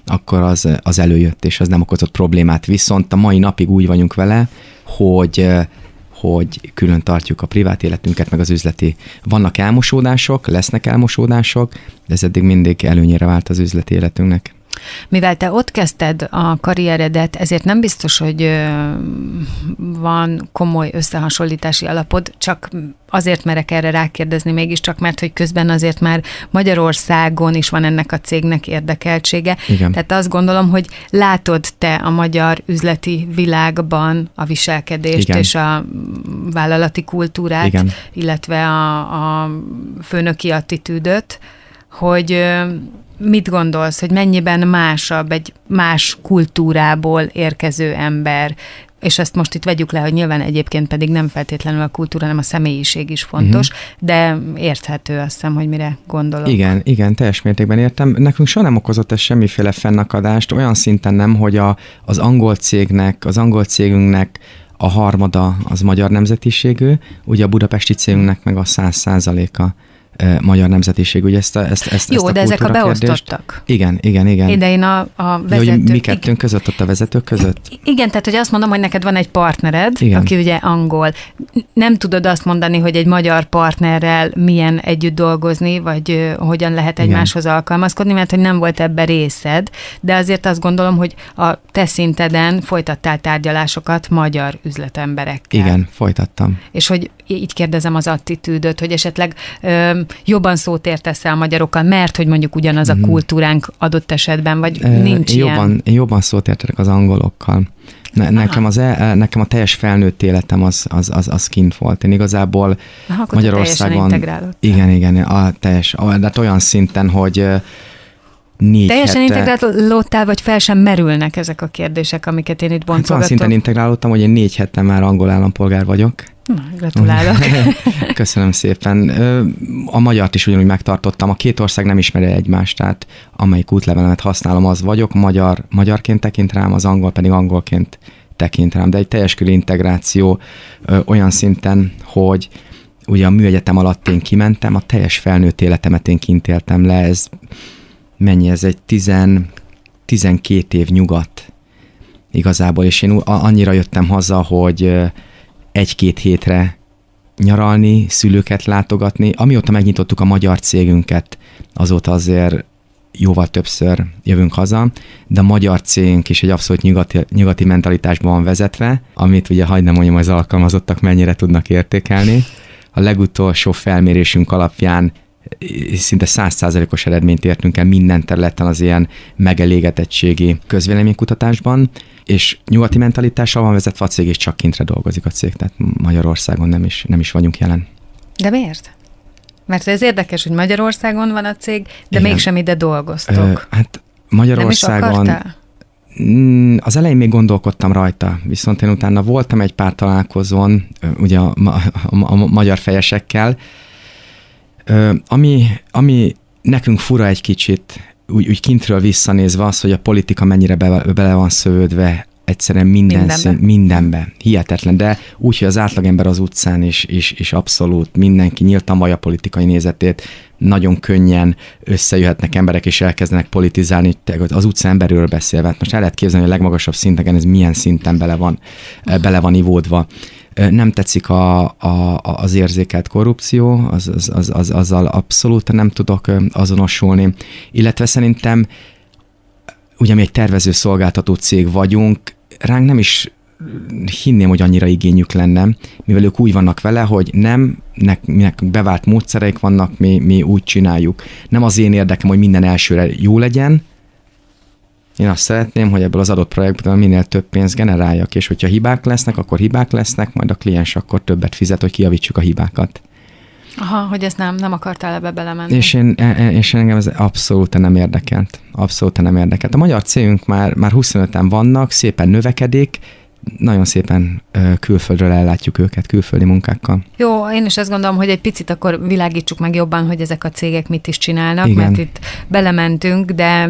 akkor az előjött, és az nem okozott problémát. Viszont a mai napig úgy vagyunk vele, hogy külön tartjuk a privát életünket, meg az üzleti. Vannak elmosódások, lesznek elmosódások, de ez eddig mindig előnyére vált az üzleti életünknek. Mivel te ott kezdted a karrieredet, ezért nem biztos, hogy van komoly összehasonlítási alapod, csak azért merek erre rákérdezni mégiscsak, mert hogy közben azért már Magyarországon is van ennek a cégnek érdekeltsége. Igen. Tehát azt gondolom, hogy látod te a magyar üzleti világban a viselkedést igen. és a vállalati kultúrát, igen. illetve a főnöki attitűdöt, hogy mit gondolsz, hogy mennyiben másabb egy más kultúrából érkező ember, és ezt most itt vegyük le, hogy nyilván egyébként pedig nem feltétlenül a kultúra, hanem a személyiség is fontos, de érthető, azt hiszem, hogy mire gondolok. Igen, teljes mértékben értem. Nekünk soha nem okozott ez semmiféle fennakadást, olyan szinten nem, hogy az angol cégünknek a harmada az magyar nemzetiségű, ugye a budapesti cégünknek meg a 100%-a magyar nemzetiség, ugye ezt jó, a de ezek a beosztottak. Igen. De én a vezetők... Hogy mi kettőnk között, ott a vezetők között? Igen, tehát hogy azt mondom, hogy neked van egy partnered, igen. aki ugye angol. Nem tudod azt mondani, hogy egy magyar partnerrel milyen együtt dolgozni, vagy hogyan lehet egymáshoz alkalmazkodni, mert hogy nem volt ebbe részed, de azért azt gondolom, hogy a te szinteden folytattál tárgyalásokat magyar üzletemberekkel. Igen, folytattam. És hogy így kérdezem az attitűdöt, hogy esetleg jobban szót értesz a magyarokkal, mert hogy mondjuk ugyanaz a kultúránk adott esetben, vagy nincs ilyen? Jobban szót értek az angolokkal. Nekem a teljes felnőtt életem az kint volt. Én igazából Magyarországon... Igen, de olyan szinten, hogy teljesen integrálódtál, vagy fel sem merülnek ezek a kérdések, amiket én itt boncolgatom? Olyan szinten integrálódtam, hogy én 4 hete már angol állampolgár vagyok. Na, gratulálok. Köszönöm szépen. A magyart is ugyanúgy megtartottam. A két ország nem ismeri egymást, tehát amelyik útlevelemet használom, az vagyok. Magyarként tekint rám, az angol pedig angolként tekint rám. De egy teljes körű integráció olyan szinten, hogy ugye a műegyetem alatt én kimentem, a teljes felnőtt életemet én kint éltem le. Ez egy 12 év nyugat igazából, és én annyira jöttem haza, hogy 1-2 hétre nyaralni, szülőket látogatni. Amióta megnyitottuk a magyar cégünket, azóta azért jóval többször jövünk haza, de a magyar cégünk is egy abszolút nyugati mentalitásban van vezetve, amit ugye hagyd nem mondjam, az alkalmazottak mennyire tudnak értékelni. A legutolsó felmérésünk alapján szinte 100%-os eredményt értünk el minden területen az ilyen megelégedettségi közvéleménykutatásban, és nyugati mentalitással van vezetve a cég, és csak kintre dolgozik a cég, tehát Magyarországon nem is vagyunk jelen. De miért? Mert ez érdekes, hogy Magyarországon van a cég, de igen. Mégsem ide dolgoztok. Hát Magyarországon... Nem is akartál? Az elején még gondolkodtam rajta, viszont én utána voltam egy pár találkozón, ugye a magyar fejesekkel, ami nekünk fura egy kicsit, úgy kintről visszanézve az, hogy a politika mennyire bele van szövődve egyszerűen mindenbe. Hihetetlen, de úgy, hogy az átlagember az utcán is abszolút mindenki nyíltan vallja a politikai nézetét, nagyon könnyen összejöhetnek emberek, és elkezdenek politizálni, az utca emberről beszélve. Hát most el lehet képzelni, hogy a legmagasabb szinteken ez milyen szinten bele van ivódva. Nem tetszik az érzékelt korrupció, azzal abszolút nem tudok azonosulni, illetve szerintem ugye mi egy tervező szolgáltató cég vagyunk, ránk nem is hinném, hogy annyira igényük lenne, mivel ők úgy vannak vele, hogy nem, nek bevált módszereik vannak, mi úgy csináljuk. Nem az én érdekem, hogy minden elsőre jó legyen, én azt szeretném, hogy ebből az adott projektből minél több pénzt generáljak, és hogyha hibák lesznek, akkor hibák lesznek, majd a kliens akkor többet fizet, hogy kijavítsuk a hibákat. Aha, hogy ezt nem akartál ebbe belemenni. És engem ez abszolút nem érdekelt. Abszolút nem érdekelt. A magyar cégünk már 25-en vannak, szépen növekedik, nagyon szépen külföldről ellátjuk őket, külföldi munkákkal. Jó, én is azt gondolom, hogy egy picit akkor világítsuk meg jobban, hogy ezek a cégek mit is csinálnak, igen. Mert itt belementünk, de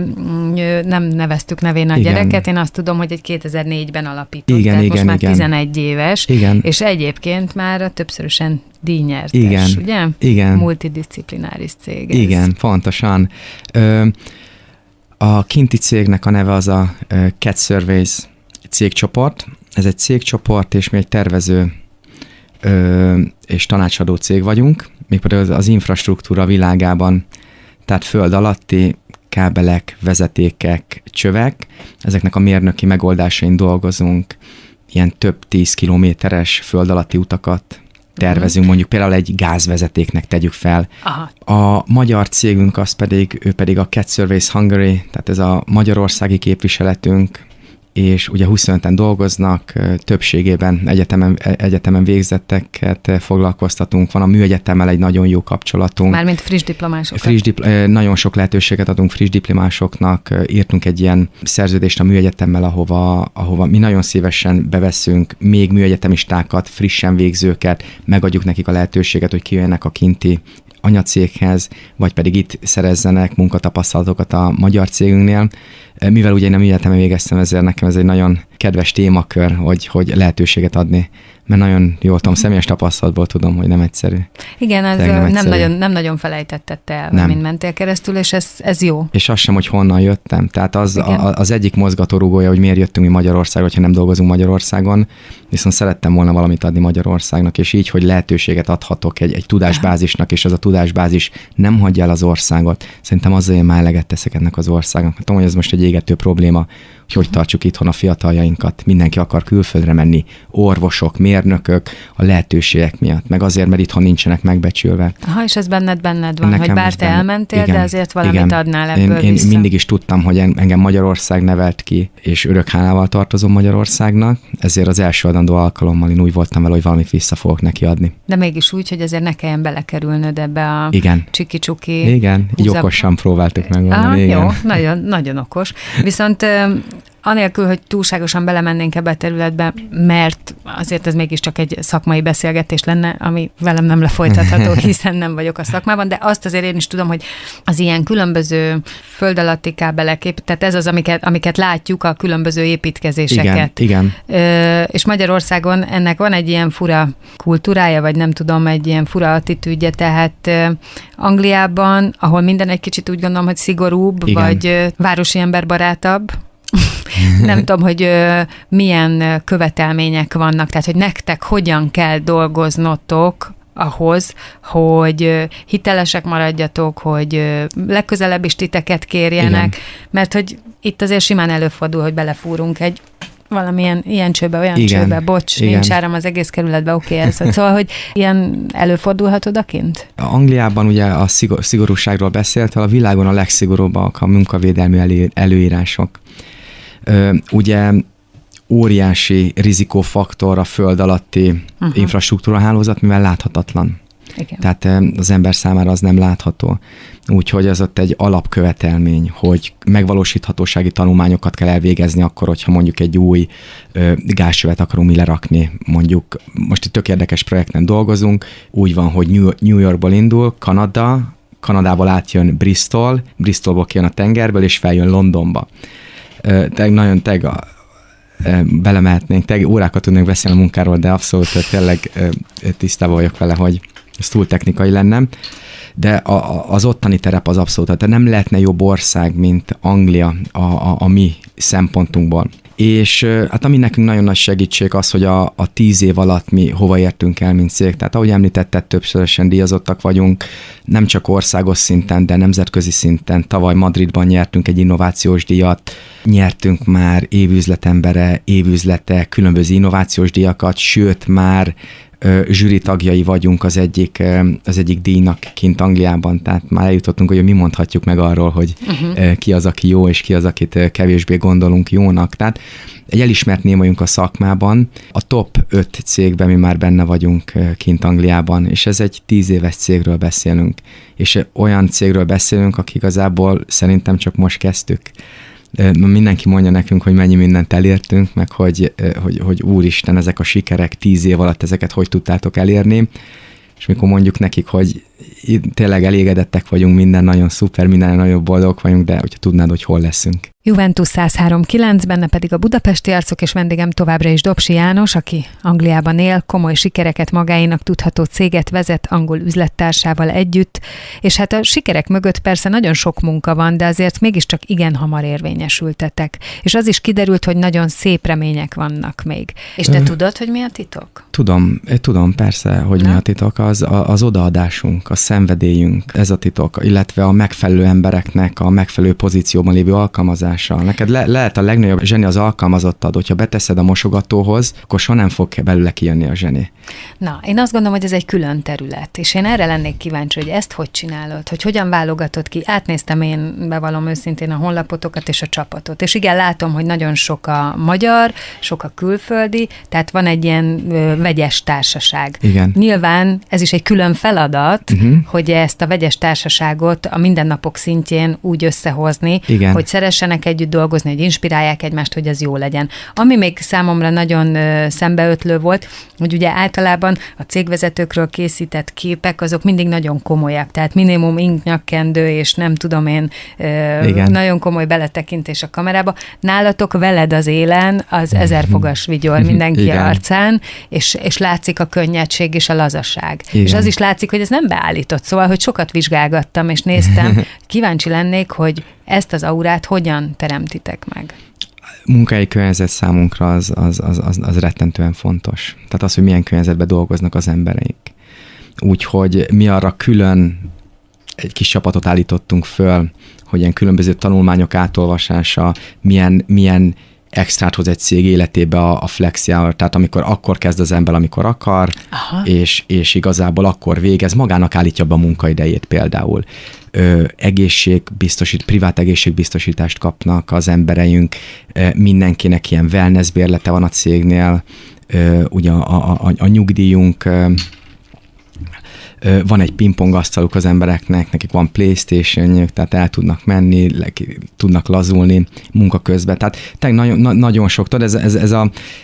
nem neveztük nevén a gyereket. Én azt tudom, hogy egy 2004-ben alapított, tehát most már 11 éves, igen. És egyébként már többszörösen díjnyertes, igen. ugye? Igen. Multidisciplináris cég. Ez. Igen, pontosan. A kinti cégnek a neve az a Cat Surveys cégcsoport. Ez egy cégcsoport, és mi egy tervező és tanácsadó cég vagyunk, mégpedig az infrastruktúra világában, tehát föld alatti kábelek, vezetékek, csövek, ezeknek a mérnöki megoldásain dolgozunk, ilyen több 10 kilométeres föld alatti utakat tervezünk, mondjuk például egy gázvezetéknek tegyük fel. Aha. A magyar cégünk ő pedig a Cat Surveys Hungary, tehát ez a magyarországi képviseletünk, és ugye 25-en dolgoznak, többségében egyetemen végzetteket foglalkoztatunk, van a műegyetemmel egy nagyon jó kapcsolatunk. Mármint friss diplomások. Nagyon sok lehetőséget adunk friss diplomásoknak, írtunk egy ilyen szerződést a műegyetemmel, ahova mi nagyon szívesen beveszünk még műegyetemistákat, frissen végzőket, megadjuk nekik a lehetőséget, hogy kijöjjenek a kinti anyacéghez, vagy pedig itt szerezzenek munkatapasztalatokat a magyar cégünknél. Mivel ugye én a műegyetemen végeztem, ezért nekem ez egy nagyon kedves témakör, hogy lehetőséget adni, mert nagyon jól tudom, személyes tapasztalatból tudom, hogy nem egyszerű. Igen, ez nem nagyon felejtetted el, mint mentél keresztül, és ez jó. És az sem, hogy honnan jöttem. Tehát az egyik mozgatórugója, hogy miért jöttünk mi Magyarországra, hogyha nem dolgozunk Magyarországon, viszont szerettem volna valamit adni Magyarországnak, és így, hogy lehetőséget adhatok egy tudásbázisnak, és az a tudásbázis nem hagyja el az országot. Szerintem azzal én már eleget teszek ennek az országnak. Tudom, hogy ez most egy égető probléma, hogy tartsuk itthon a fiataljainkat. Mindenki akar külföldre menni, orvosok, mérnökök, a lehetőségek miatt, meg azért, mert itthon nincsenek megbecsülve. Aha, és ez benned van, nekem hogy bár te elmentél, igen, de azért valamit adnál ebből én vissza. mindig is tudtam, hogy engem Magyarország nevelt ki, és örök hálával tartozom Magyarországnak, ezért az első adandó alkalommal én úgy voltam vele, hogy valamit vissza fogok neki adni. De mégis úgy, hogy azért ne kelljen belekerülnöd ebbe a csiki-csuki. Igen, így okosan próbáltuk megoldani. Jó, nagyon, nagyon okos. Viszont anélkül, hogy túlságosan belemennénk ebbe a területbe, mert azért ez mégiscsak egy szakmai beszélgetés lenne, ami velem nem lefolytatható, hiszen nem vagyok a szakmában, de azt azért én is tudom, hogy az ilyen különböző föld alatti kábelek, tehát ez az, amiket látjuk, a különböző építkezéseket. Igen. És Magyarországon ennek van egy ilyen fura kultúrája, vagy nem tudom, egy ilyen fura attitűdje, tehát Angliában, ahol minden egy kicsit úgy gondolom, hogy szigorúbb, igen. Vagy városi emberbarátabb, nem tudom, hogy milyen követelmények vannak, tehát hogy nektek hogyan kell dolgoznotok ahhoz, hogy hitelesek maradjatok, hogy legközelebb is titeket kérjenek, igen. Mert hogy itt azért simán előfordul, hogy belefúrunk egy valamilyen ilyen csőbe, olyan igen. Csőbe, bocs, igen. Nincs áram az egész kerületben, oké, ez. Szóval, hogy ilyen előfordulhat odakint? Angliában ugye a szigorúságról beszéltél, a világon a legszigorúbbak a munkavédelmi előírások. Ugye óriási rizikófaktor a föld alatti infrastruktúrahálózat, mivel láthatatlan. Igen. Tehát az ember számára az nem látható. Úgyhogy az ott egy alapkövetelmény, hogy megvalósíthatósági tanulmányokat kell elvégezni akkor, hogyha mondjuk egy új gázcsövet akarunk mi lerakni. Mondjuk most egy tök érdekes projekten dolgozunk, úgy van, hogy New Yorkból indul, Kanadából átjön Bristolból kijön a tengerből, és feljön Londonba. Nagyon belemehetnénk, órákat tudnék beszélni a munkáról, de abszolút tényleg tisztában vagyok vele, hogy ez túl technikai lenne. De az ottani terep az abszolút, tehát nem lehetne jobb ország, mint Anglia a mi szempontunkból. És hát ami nekünk nagyon nagy segítség az, hogy a 10 év alatt mi hova értünk el, mint cég. Tehát ahogy említetted, többszörösen díjazottak vagyunk, nem csak országos szinten, de nemzetközi szinten. Tavaly Madridban nyertünk egy innovációs díjat, nyertünk már évüzletembere, évüzlete, különböző innovációs díjakat, sőt már zsűri tagjai vagyunk az egyik díjnak kint Angliában, tehát már eljutottunk, hogy mi mondhatjuk meg arról, hogy ki az, aki jó, és ki az, akit kevésbé gondolunk jónak. Tehát egy elismert név vagyunk a szakmában, a top 5 cégben mi már benne vagyunk kint Angliában, és ez egy 10 éves cégről beszélünk, és olyan cégről beszélünk, akik igazából szerintem csak most kezdtük. Mindenki mondja nekünk, hogy mennyi mindent elértünk, meg hogy úristen, ezek a sikerek 10 év alatt ezeket hogy tudtátok elérni, és mikor mondjuk nekik, hogy tényleg elégedettek vagyunk, minden nagyon szuper, minden nagyon boldog vagyunk, de hogyha tudnád, hogy hol leszünk. Juventus 103.9, benne pedig a budapesti arcok, és vendégem továbbra is Dobsi János, aki Angliában él, komoly sikereket magáénak tudható céget vezet angol üzlettársával együtt, és hát a sikerek mögött persze nagyon sok munka van, de azért mégiscsak igen hamar érvényesültetek. És az is kiderült, hogy nagyon szép remények vannak még. És te tudod, hogy mi a titok? Tudom persze, hogy mi a titok, az odaadásunk, a szenvedélyünk, ez a titok, illetve a megfelelő embereknek a megfelelő pozícióban lévő alkalmazása. Neked lehet a legnagyobb zseni az alkalmazottad, hogyha beteszed a mosogatóhoz, akkor soha nem fog belőle kijönni a zseni. Na, én azt gondolom, hogy ez egy külön terület, és én erre lennék kíváncsi, hogy ezt hogy csinálod, hogy hogyan válogatod ki. Átnéztem én, bevallom őszintén, a honlapotokat és a csapatot, és igen, látom, hogy nagyon sok a magyar, sok a külföldi, tehát van egy ilyen vegyes társaság. Igen. Nyilván ez is egy külön feladat, hogy ezt a vegyes társaságot a mindennapok szintjén úgy összehozni, igen, hogy szeressenek együtt dolgozni, hogy inspirálják egymást, hogy ez jó legyen. Ami még számomra nagyon szembeötlő volt, hogy ugye általában a cégvezetőkről készített képek, azok mindig nagyon komolyak, tehát minimum inknyakkendő, és nem tudom én, nagyon komoly beletekintés a kamerába. Nálatok veled az élen az 1000 fogas vigyor mindenki arcán, és látszik a könnyedség és a lazaság. Igen. És az is látszik, hogy ez nem beállított, szóval, hogy sokat vizsgálgattam, és néztem, kíváncsi lennék, hogy ezt az aurát hogyan teremtitek meg? Munkai környezet számunkra az rettentően fontos. Tehát az, hogy milyen környezetben dolgoznak az embereink. Úgyhogy mi arra külön egy kis csapatot állítottunk föl, hogy ilyen különböző tanulmányok átolvasása, milyen extrát hoz egy cég életébe a flexi hour, tehát akkor kezd az ember, amikor akar, és igazából akkor végez, magának állítja be a munkaidejét például. Privát egészségbiztosítást kapnak az embereink, mindenkinek ilyen wellness bérlete van a cégnél, ugye a nyugdíjunk, van egy pingpongasztaluk az embereknek, nekik van PlayStation-jük, tehát el tudnak menni, tudnak lazulni munka közben. Tehát nagyon sok, tudod,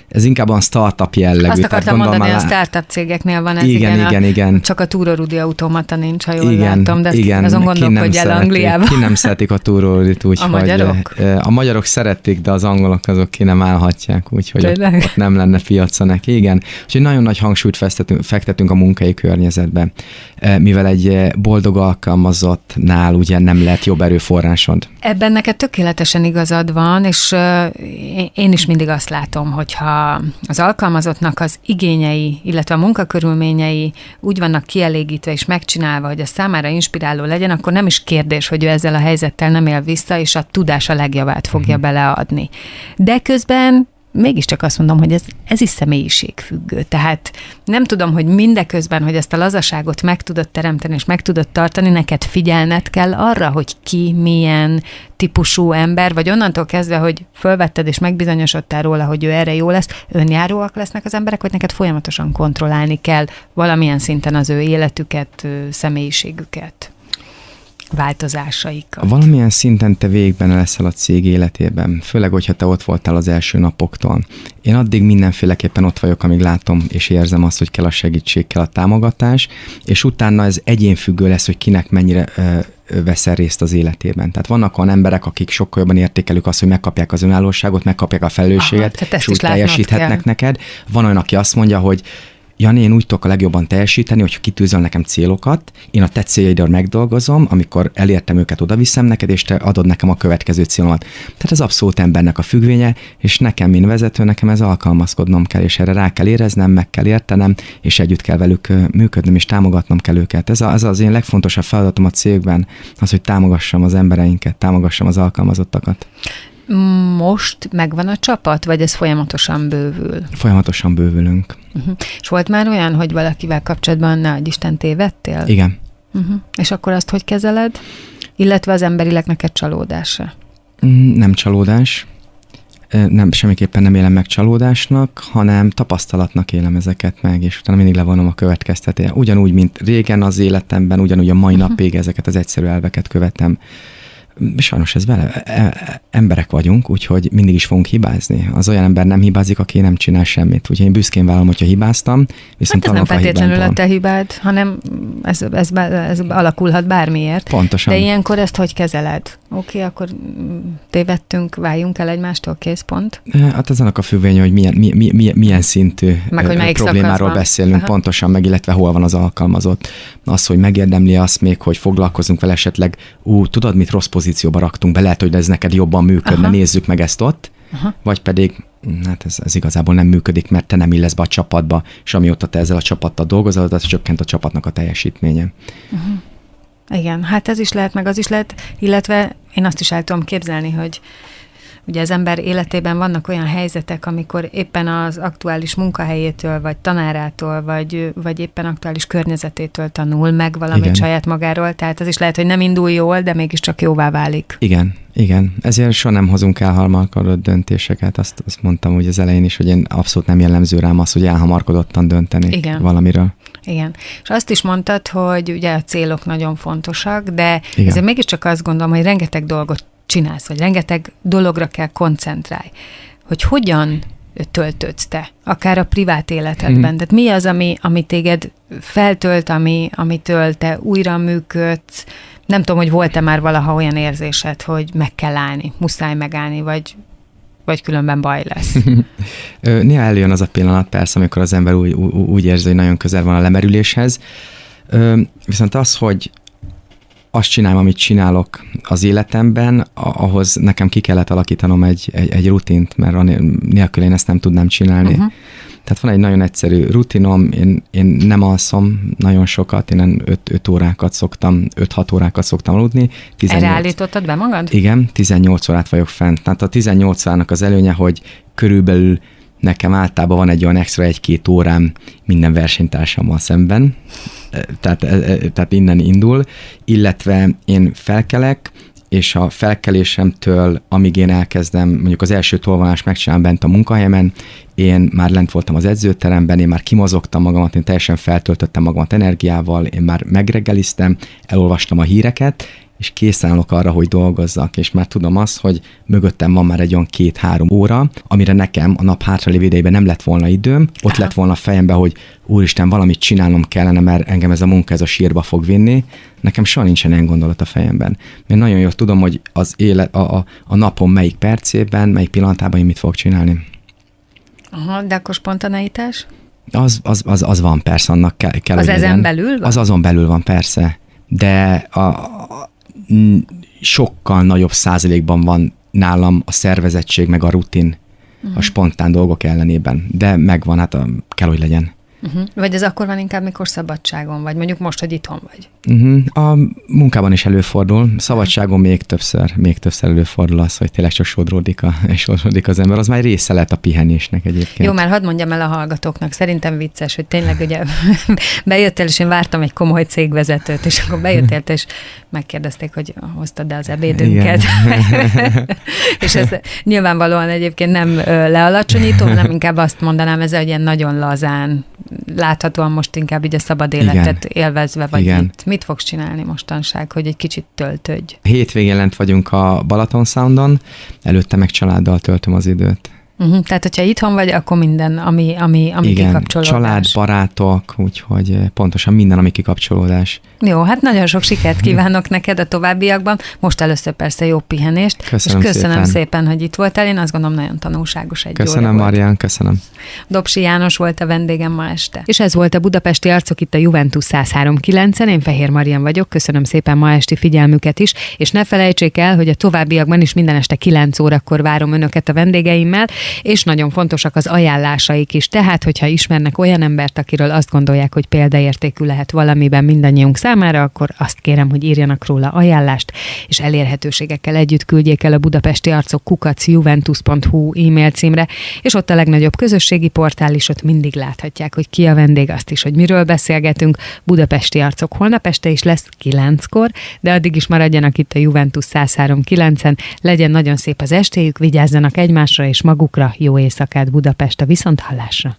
ez inkább a startup jellegű. Azt akartam mondani, a startup cégeknél van ez, igen. Csak a túrórudi automata nincs, ha jól látom, de azon gondolkodjál Angliában. Ki nem szeretik a túrórudit, úgyhogy a magyarok? A magyarok szeretik, de az angolok azok ki nem állhatják, úgyhogy ott nem lenne piaca neki. Igen. Úgyhogy nagyon nagy hangsúlyt fektetünk a munkai környezetbe, mivel egy boldog alkalmazottnál ugye nem lehet jobb erőforrásod. Ebben neked tökéletesen igazad van, és én is mindig azt látom, hogyha az alkalmazottnak az igényei, illetve a munkakörülményei úgy vannak kielégítve és megcsinálva, hogy ez számára inspiráló legyen, akkor nem is kérdés, hogy ő ezzel a helyzettel nem él vissza, és a tudás a legjavát fogja beleadni. De közben mégiscsak azt mondom, hogy ez is személyiségfüggő. Tehát nem tudom, hogy mindeközben, hogy ezt a lazaságot meg tudod teremteni, és meg tudod tartani, neked figyelned kell arra, hogy ki milyen típusú ember, vagy onnantól kezdve, hogy fölvetted és megbizonyosodtál róla, hogy ő erre jó lesz, önjáróak lesznek az emberek, vagy neked folyamatosan kontrollálni kell valamilyen szinten az ő életüket, személyiségüket, változásaikat. Valamilyen szinten te végben leszel a cég életében, főleg, hogyha te ott voltál az első napoktól. Én addig mindenféleképpen ott vagyok, amíg látom és érzem azt, hogy kell a segítség, kell a támogatás, és utána ez egyénfüggő lesz, hogy kinek mennyire veszel részt az életében. Tehát vannak olyan emberek, akik sokkal jobban értékelük azt, hogy megkapják az önállóságot, megkapják a felelősséget, és úgy teljesíthetnek neked. Van olyan, aki azt mondja, hogy Jani, én úgy tudok a legjobban teljesíteni, hogyha kitűzöl nekem célokat, én a te céljaidról megdolgozom, amikor elértem őket, oda viszem neked, és te adod nekem a következő célomat. Tehát ez abszolút embernek a függvénye, és nekem, mint vezető, nekem ez alkalmazkodnom kell, és erre rá kell éreznem, meg kell értenem, és együtt kell velük működnöm, és támogatnom kell őket. Ez az én legfontosabb feladatom a cégben, az, hogy támogassam az embereinket, támogassam az alkalmazottakat. Most megvan a csapat, vagy ez folyamatosan bővül? Folyamatosan bővülünk. És volt már olyan, hogy valakivel kapcsolatban, ne adj Isten, tévedtél? Igen. És akkor azt hogy kezeled? Illetve az emberileg neked csalódása? Nem csalódás. Nem, semmiképpen nem élem meg csalódásnak, hanem tapasztalatnak élem ezeket meg, és utána mindig levonom a következtetést. Ugyanúgy, mint régen az életemben, ugyanúgy a mai napig ezeket az egyszerű elveket követem. Sajnos ez vele. Emberek vagyunk, úgyhogy mindig is fogunk hibázni. Az olyan ember nem hibázik, aki nem csinál semmit. Úgyhogy én büszkén vállalom, hogyha hibáztam, viszont hát ez nem feltétlenül a te hibád, hanem ez alakulhat bármiért. Pontosan. De ilyenkor ezt hogy kezeled? Oké, akkor tévedtünk, váljunk el egymástól, kész, pont? Hát ez annak a függvénye, hogy milyen szintű problémáról beszélünk, pontosan, meg illetve hol van az alkalmazott. Az, hogy megérdemli azt még, hogy foglalkozunk vele esetleg, tudod, mit rossz pozícióba raktunk be, lehet, hogy ez neked jobban működne, nézzük meg ezt ott, vagy pedig hát ez igazából nem működik, mert te nem illesz be a csapatba, és amióta te ezzel a csapattal dolgozol, az csökkent a csapatnak a teljesítménye. Igen, hát ez is lehet, meg az is lehet, illetve én azt is el tudom képzelni, hogy ugye az ember életében vannak olyan helyzetek, amikor éppen az aktuális munkahelyétől, vagy tanárától, vagy éppen aktuális környezetétől tanul meg valamit saját magáról, tehát az is lehet, hogy nem indul jól, de mégiscsak jóvá válik. Igen. Ezért soha nem hozunk elhamarkodott döntéseket. Azt mondtam ugye az elején is, hogy én abszolút nem jellemző rám az, hogy elhamarkodottan dönteni valamiről. Igen. És azt is mondtad, hogy ugye a célok nagyon fontosak, de ezért mégiscsak azt gondolom, hogy rengeteg dolgot csinálsz, vagy rengeteg dologra kell koncentrálj. Hogy hogyan töltödsz te, akár a privát életedben. Tehát mi az, ami téged feltölt, amitől te újra működsz. Nem tudom, hogy volt-e már valaha olyan érzésed, hogy meg kell állni, muszáj megállni, vagy különben baj lesz. Néha eljön az a pillanat, persze, amikor az ember úgy érzi, hogy nagyon közel van a lemerüléshez. Viszont az, hogy azt csinálom, amit csinálok az életemben, ahhoz nekem ki kellett alakítanom egy rutint, mert nélkül én ezt nem tudnám csinálni. Tehát van egy nagyon egyszerű rutinom, én nem alszom nagyon sokat, én 5-6 órákat szoktam aludni. 18... Erre állítottad be magad? Igen, 18 órát vagyok fent. Tehát a 18 órának az előnye, hogy körülbelül nekem általában van egy olyan extra 1-2 órám minden versenytársammal szemben, tehát innen indul, illetve én felkelek, és a felkelésemtől, amíg én elkezdem mondjuk az első tolvonást megcsinálni bent a munkahelyemen, én már lent voltam az edzőteremben, én már kimozogtam magamat, én teljesen feltöltöttem magamat energiával, én már megreggeliztem, elolvastam a híreket, és készen állok arra, hogy dolgozzak, és már tudom azt, hogy mögöttem van már egy olyan 2-3 óra, amire nekem a nap hátralévő idejében nem lett volna időm, ott lett volna a fejemben, hogy úristen, valamit csinálnom kellene, mert engem ez a munka, ez a sírba fog vinni. Nekem soha nincsen ilyen gondolat a fejemben. Én nagyon jól tudom, hogy az élet, a napon melyik percében, melyik pillanatában én mit fogok csinálni. Aha, de akkor spontaneitás? Az van, persze, annak kell az ezen belül van? Az azon belül van, persze. De sokkal nagyobb százalékban van nálam a szervezettség, meg a rutin a spontán dolgok ellenében. De megvan, hát kell, hogy legyen. Vagy ez akkor van inkább, mikor szabadságon vagy, mondjuk most, hogy itthon vagy? A munkában is előfordul, szabadságon még többször előfordul az, hogy tényleg csak sodródik az ember. Az már része lett a pihenésnek egyébként. Jó, már hadd mondjam el a hallgatóknak, szerintem vicces, hogy tényleg ugye bejöttél, és én vártam egy komoly cégvezetőt, és akkor bejöttél, és megkérdezték, hogy hoztad-e az ebédünket. És ez nyilvánvalóan egyébként nem lealacsonyító, hanem inkább azt mondanám ezzel, hogy ilyen nagyon lazán, láthatóan most inkább így a szabad életet élvezve vagy itt. Mit fogsz csinálni mostanság, hogy egy kicsit töltődj? Hétvégén lent vagyunk a Balaton Soundon, előtte meg családdal töltöm az időt. Tehát, hogyha itthon vagy, akkor minden, ami Igen, kikapcsolódás. család, barátok, úgyhogy pontosan minden, ami kikapcsolódás. Jó, hát nagyon sok sikert kívánok neked a továbbiakban. Most először persze jó pihenést. Köszönöm és köszönöm szépen, hogy itt voltál. Én azt gondolom, nagyon tanulságos egy Köszönöm, óra Marian, köszönöm. Dobsi János volt a vendégem ma este. És ez volt a Budapesti Arcok itt a Juventus 103.9-en. Én Fehér Marian vagyok. Köszönöm szépen ma esti figyelmüket is, és ne felejtsék el, hogy a továbbiakban is minden este 9 órakor várom önöket a vendégeimmel, és nagyon fontosak az ajánlásaik is. Tehát, hogyha ismernek olyan embert, akiről azt gondolják, hogy példaértékű lehet valamiben mindannyiunk számára, akkor azt kérem, hogy írjanak róla ajánlást, és elérhetőségekkel együtt küldjék el a Budapesti Arcok @juventus.hu e-mail címre, és ott a legnagyobb közösségi portál is, ott mindig láthatják, hogy ki a vendég, azt is, hogy miről beszélgetünk. Budapesti Arcok holnap este is lesz 9-kor, de addig is maradjanak itt a Juventus 103.9-en. Legyen nagyon szép az estéjük, vigyázzanak egymásra és magukra. Jó éjszakát Budapest, a viszonthallásra!